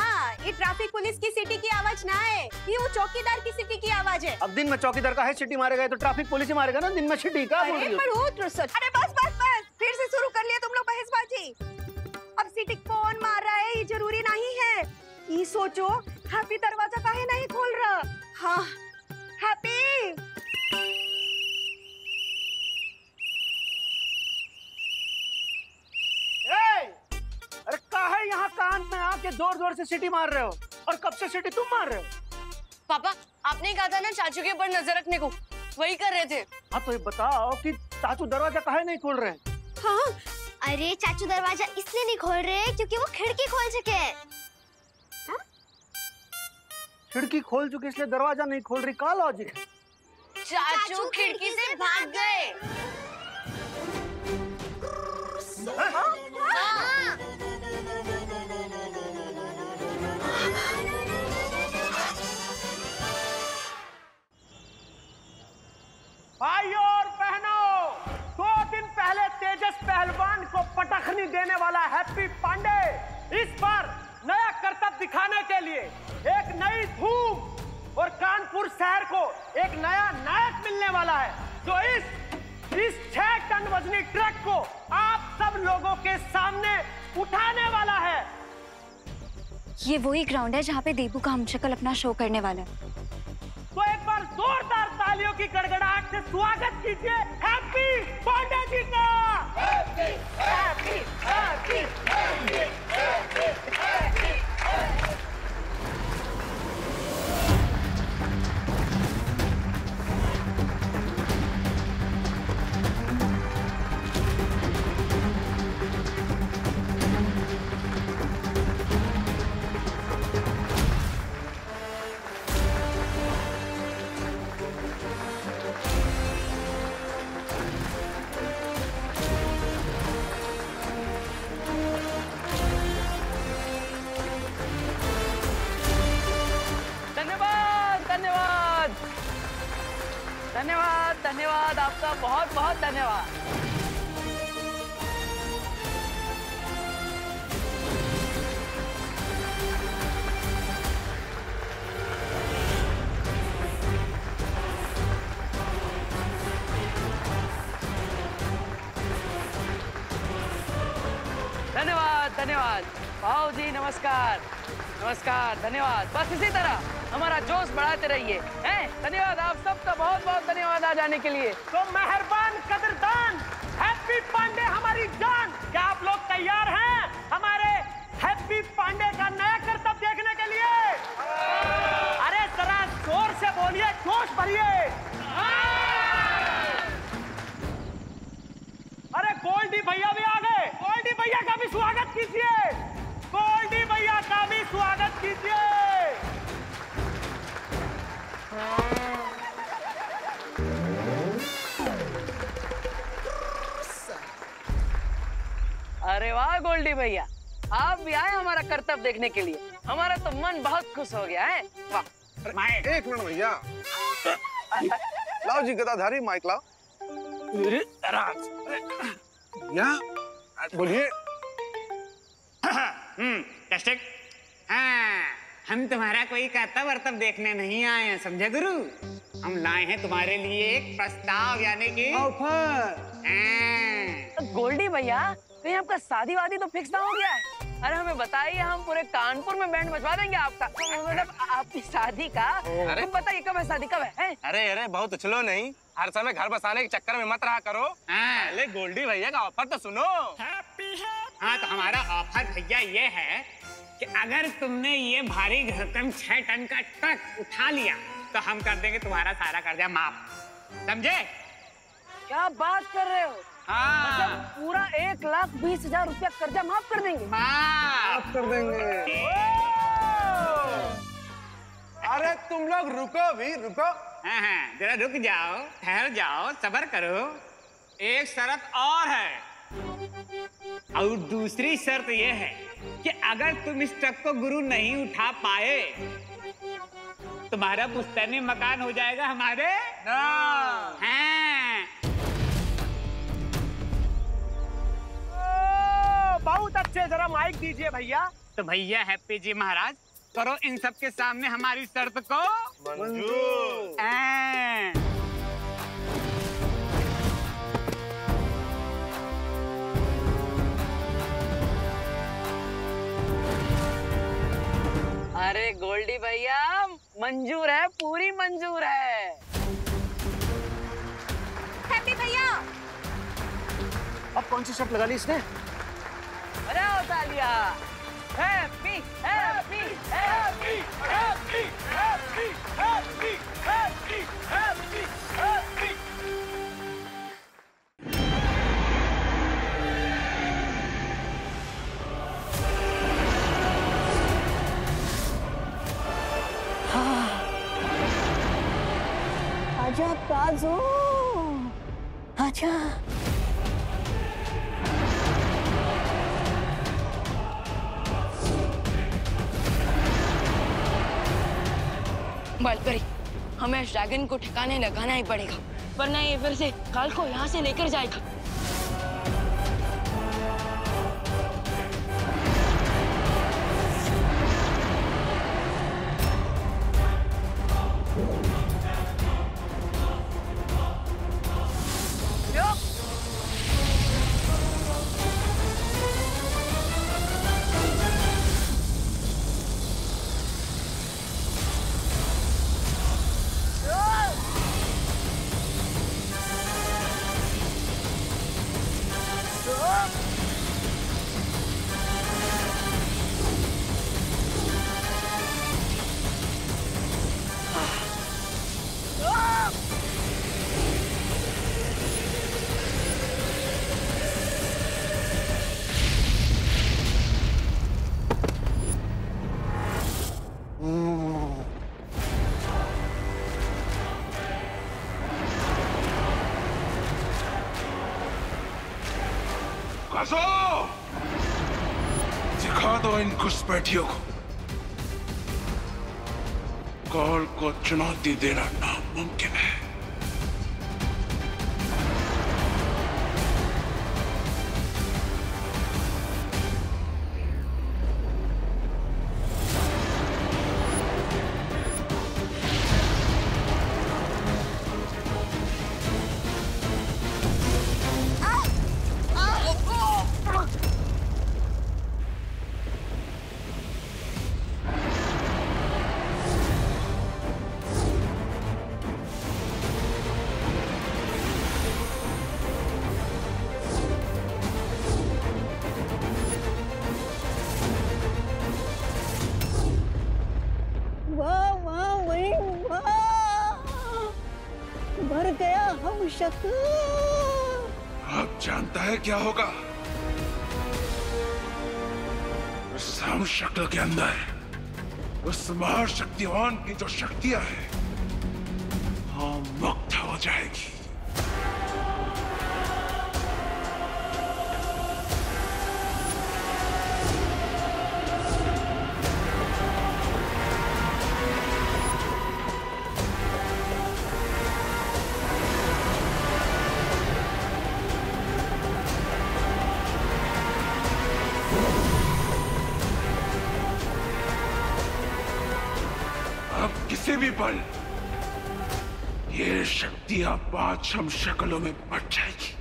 [SPEAKER 13] ये ट्रैफिक पुलिस की सीटी की आवाज ना है, ये वो चौकीदार की सीटी की आवाज है।
[SPEAKER 19] अब दिन में चौकीदार का है सीटी मारेगा तो ट्रैफिक पुलिस ही मारेगा ना, दिन में सीटी का बोल रही हो?
[SPEAKER 13] अरे बस बस बस, फिर से शुरू कर लिया तुम लोग बहसबाजी। अब सीटी कौन मार रहा है ये जरूरी नहीं है, ये सोचो हैप्पी दरवाजा काहे नहीं खोल रहा। हाँ हैप्पी,
[SPEAKER 19] अरे काहे यहाँ कान में आके जोर जोर से सीटी मार रहे हो, और कब से सीटी तुम मार रहे हो?
[SPEAKER 15] पापा, आपने कहा था ना चाचू के ऊपर नजर रखने को, वही कर रहे थे।
[SPEAKER 19] हाँ तो ये बताओ कि चाचू दरवाजा काहे नहीं खोल रहे हैं?
[SPEAKER 14] हाँ, अरे चाचू दरवाजा इसलिए नहीं खोल रहे क्योंकि वो खिड़की खोल चुके हैं।
[SPEAKER 19] खिड़की खोल चुके इसलिए दरवाजा नहीं खोल रही, का लॉजिक है?
[SPEAKER 15] चाचू खिड़की से भाग गए।
[SPEAKER 19] भाइयों और बहनों, 2 दिन पहले तेजस पहलवान को पटखनी देने वाला हैप्पी पांडे इस बार नया करतब दिखाने के लिए एक नई धूम और कानपुर शहर को एक नया नायक मिलने वाला है, जो इस 6 टन वजनी ट्रक को आप सब लोगों के सामने उठाने वाला है।
[SPEAKER 2] ये वही ग्राउंड है जहाँ पे देबू का हमशक्ल अपना शो करने वाला है।
[SPEAKER 19] तो एक बार जोरदार तालियों की गड़गड़ाहट से स्वागत कीजिए हैप्पी पांडे जी का। Happy happy happy happy happy happy.
[SPEAKER 1] बहुत धन्यवाद। धन्यवाद धन्यवाद। भाऊ जी नमस्कार। नमस्कार, धन्यवाद। बस इसी तरह हमारा जोश बढ़ाते रहिए। हैं? धन्यवाद आप सबका, बहुत बहुत धन्यवाद आ जाने के लिए।
[SPEAKER 19] तो मेहरबान कदरदान, हैप्पी पांडे हमारी जान, क्या आप लोग तैयार हैं हमारे हैप्पी पांडे का नया करतब देखने के लिए? अरे जरा जोर से बोलिए, जोश भरिए। अरे गोल्डी भैया भी आ गए, गोल्डी भैया का भी स्वागत कीजिए, गोल्डी भैया का भी स्वागत कीजिए।
[SPEAKER 1] अरे वाह गोल्डी भैया, आप भी आए हमारा करतब देखने के लिए। हमारा तो मन बहुत खुश हो गया है। वाह।
[SPEAKER 21] एक मिनट भैया, लाओ जी गदाधारी माइक लाओ। बोलिए।
[SPEAKER 18] टेस्टिंग। हाँ, हम तुम्हारा कोई करतब वर्तब देखने नहीं आए हैं, समझे गुरु? हम लाए हैं तुम्हारे लिए एक प्रस्ताव, यानी कि ऑफर।
[SPEAKER 1] गोल्डी भैया, कहीं आपका शादी वादी तो फिक्स ना हो गया है? अरे हमें बताइए, हम पूरे कानपुर में बैंड बजवा देंगे आपका। मतलब आपकी शादी का।
[SPEAKER 21] अरे
[SPEAKER 1] बताइए कब है शादी, कब है?
[SPEAKER 21] अरे बहुत उछलो नहीं, हर समय घर बसाने के चक्कर में मत रहा करो। पहले गोल्डी भैया का ऑफर तो सुनो।
[SPEAKER 18] हाँ, तो हमारा ऑफर भैया ये है कि अगर तुमने ये भारी भरकम 6 टन का ट्रक उठा लिया तो हम कर देंगे तुम्हारा सारा कर्जा माफ, समझे?
[SPEAKER 1] क्या बात कर रहे हो?
[SPEAKER 18] हाँ।
[SPEAKER 1] मतलब पूरा 1,20,000 रुपया कर्जा माफ कर देंगे?
[SPEAKER 21] माफ कर देंगे। अरे तुम लोग रुको भी, रुको।
[SPEAKER 18] हाँ, जरा रुक जाओ, ठहर जाओ, सब्र करो। एक शर्त और है, और दूसरी शर्त ये है कि अगर तुम इस ट्रक को गुरु नहीं उठा पाए, तुम्हारा पुश्तैनी मकान हो जाएगा हमारे नाम। हाँ।
[SPEAKER 19] बहुत अच्छे, जरा माइक दीजिए भैया।
[SPEAKER 18] तो भैया हैप्पी जी महाराज, करो इन सब के सामने हमारी शर्त को मंजूर।
[SPEAKER 1] अरे गोल्डी भैया, मंजूर है, पूरी मंजूर है।
[SPEAKER 13] हैप्पी भैया,
[SPEAKER 19] अब कौन सी शर्त लगा ली इसने?
[SPEAKER 1] अरे तालिया। Happy happy happy happy happy happy happy happy happy.
[SPEAKER 8] आजा काजू, आजा।
[SPEAKER 15] बालपरी, हमें इस ड्रैगन को ठिकाने लगाना ही पड़ेगा, वरना ये फिर से काल को यहाँ से लेकर जाएगा।
[SPEAKER 9] दिखा दो इन घुसपैठियों को, काल को चुनौती देना नामुमकिन है।
[SPEAKER 8] नायक।
[SPEAKER 9] अब जानता है क्या होगा? उस शक्ल के अंदर उस महाशक्तिवान की जो शक्तियां हैं वो मुक्त हो जाएगी। किसी भी पल ये शक्तियां 5 हम शक्लों में बट जाएगी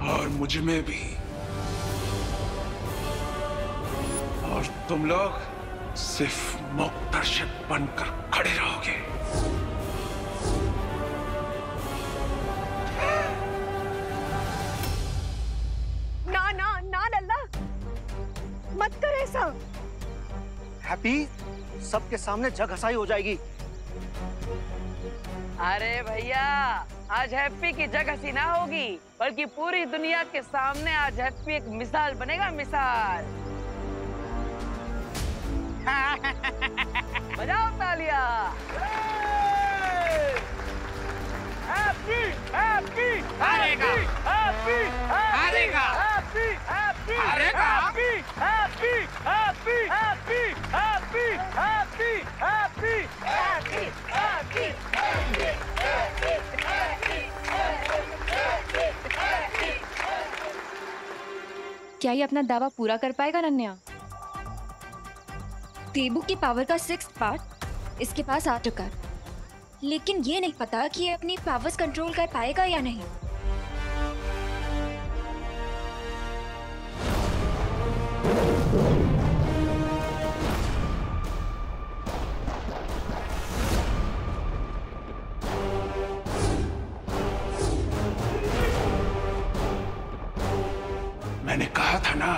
[SPEAKER 9] और मुझ में भी। और तुम लोग सिर्फ मुक्तदर्शक बनकर खड़े रहोगे।
[SPEAKER 13] ना ना ना लल्ला, मत कर ऐसा।
[SPEAKER 11] हैप्पी, सबके सामने जग हंसाई हो जाएगी।
[SPEAKER 12] अरे भैया, आज हैप्पी की जग हंसी ना होगी, बल्कि पूरी दुनिया के सामने आज हैप्पी एक मिसाल बनेगा, मिसाल। बजाओ तालियां। हैप्पी हैप्पी
[SPEAKER 21] हारेगा,
[SPEAKER 12] हैप्पी
[SPEAKER 21] हारेगा,
[SPEAKER 12] हैप्पी हैप्पी
[SPEAKER 21] हारेगा,
[SPEAKER 12] happy happy happy happy happy happy happy happy happy.
[SPEAKER 7] क्या ये अपना दावा पूरा कर पाएगा नन्या?
[SPEAKER 4] देबू की पावर का 6th पार्ट इसके पास आ चुका है, लेकिन ये नहीं पता कि ये अपनी पावर्स कंट्रोल कर पाएगा या नहीं।
[SPEAKER 9] मैंने कहा था ना,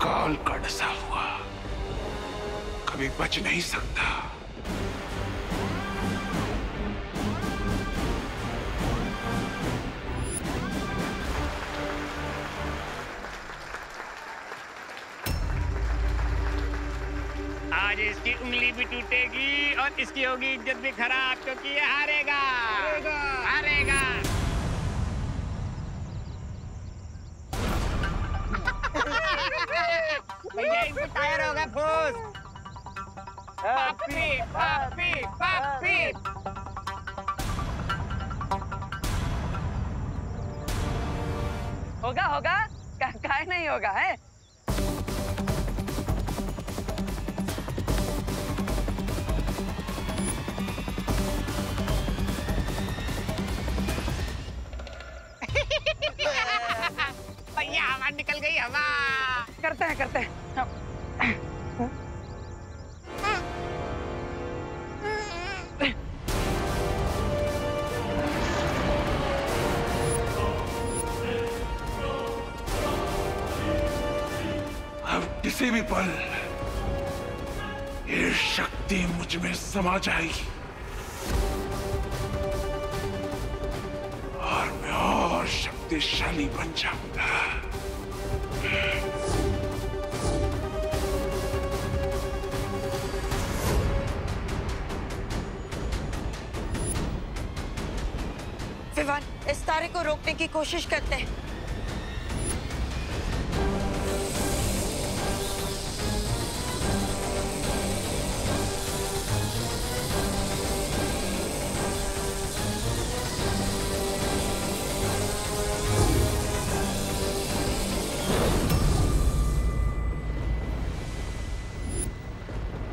[SPEAKER 9] काल का डसा हुआ कभी बच नहीं सकता।
[SPEAKER 18] आज इसकी उंगली भी टूटेगी और इसकी होगी इज्जत भी खराब, क्योंकि ये हारेगा हारेगा। भैया इनको टायर होगा फूस। पापी पापी पापी।
[SPEAKER 12] होगा होगा, काहे नहीं होगा है?
[SPEAKER 18] भैया हवा निकल गई, हवा।
[SPEAKER 12] करते हैं करते हैं।
[SPEAKER 9] अब किसी भी पल ये शक्ति मुझ में समा जाएगी और मैं और शक्तिशाली बन जाऊंगा।
[SPEAKER 16] विवान, इस तारे को रोकने की कोशिश करते हैं।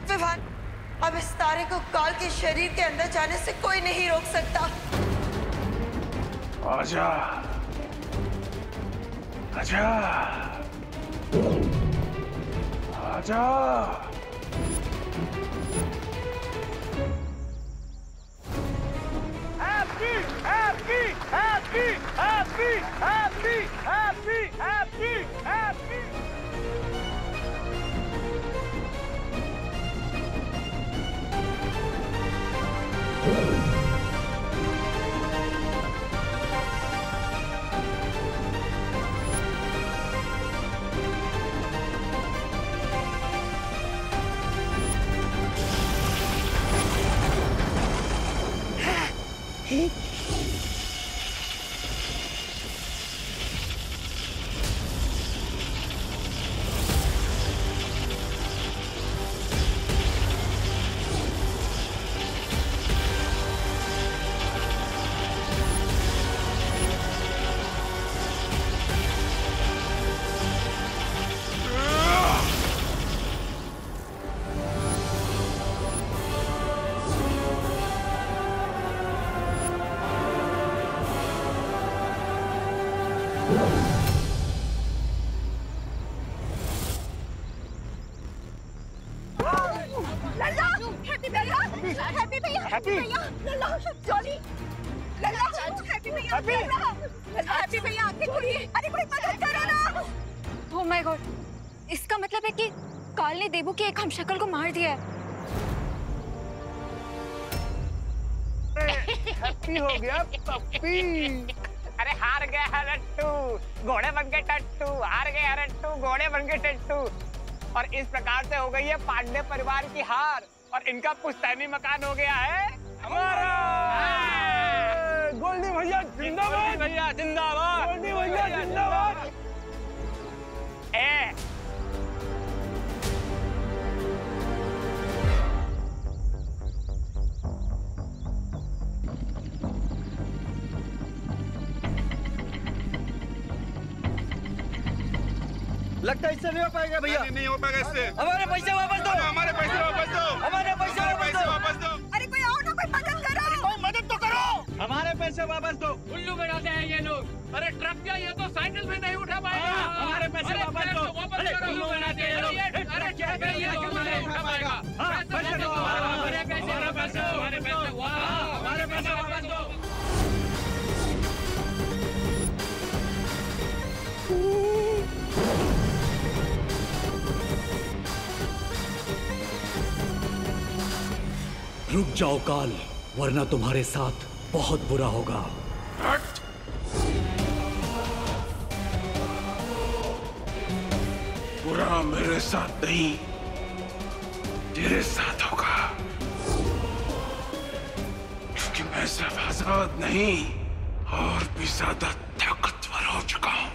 [SPEAKER 16] विवान, अब इस तारे को काल के शरीर के अंदर जाने से कोई नहीं रोक सकता।
[SPEAKER 9] आजा, आजा, आजा।
[SPEAKER 12] Happy happy happy happy happy happy happy happy.
[SPEAKER 13] Happy भैया आंखें खोलिए, अरे कोई मदद करो ना।
[SPEAKER 5] ओह माय गॉड, इसका मतलब है कि काल ने देबू की एक हमशक्ल को मार दिया है।
[SPEAKER 18] हैप्पी हो गया पप्पी। अरे हार गया है रट्टू, घोड़े बन के टट्टू, हार गया रट्टू, घोड़े बन के टट्टू। और इस प्रकार से हो गई है पांडे परिवार की हार और इनका पुश्तैनी मकान हो गया है हमारा। गोल्डी भैया जिंदाबाद, भैया जिंदाबाद, गोल्डी भैया जिंदाबाद।
[SPEAKER 11] लगता है इससे नहीं हो पाएगा भैया।
[SPEAKER 21] नहीं हो पाएगा इससे।
[SPEAKER 11] हमारे पैसे वापस दो,
[SPEAKER 21] हमारे पैसे वापस दो,
[SPEAKER 11] हमारे पैसे वापस दो।
[SPEAKER 13] अरे कोई और ना, कोई मदद करो,
[SPEAKER 11] कोई मदद तो करो।
[SPEAKER 21] हमारे पैसे वापस दो।
[SPEAKER 17] उल्लू बनाते हैं ये लोग। अरे ट्रक क्या, ये तो साइकिल भी नहीं उठा पाएगा।
[SPEAKER 21] हमारे पैसे वापस दो।
[SPEAKER 17] उल्लू बनाते हैं ये लोग। अरे क्या है ये, नहीं उठा पाएगा।
[SPEAKER 21] पैसे दो,
[SPEAKER 17] हमारे पैसे, हमारे पैसे, वाह, हमारे पैसे वापस दो।
[SPEAKER 10] रुक जाओ काल, वरना तुम्हारे साथ बहुत बुरा होगा।
[SPEAKER 9] बुरा मेरे साथ नहीं, तेरे साथ होगा, क्योंकि मैं सिर्फ आजाद नहीं और भी ज्यादा ताकतवर हो चुका हूं।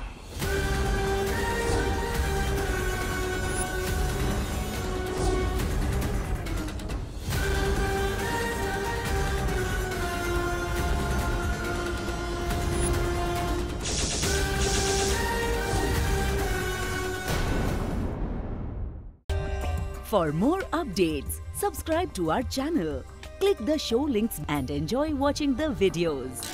[SPEAKER 22] For more updates, subscribe to our channel, click the show links and enjoy watching the videos.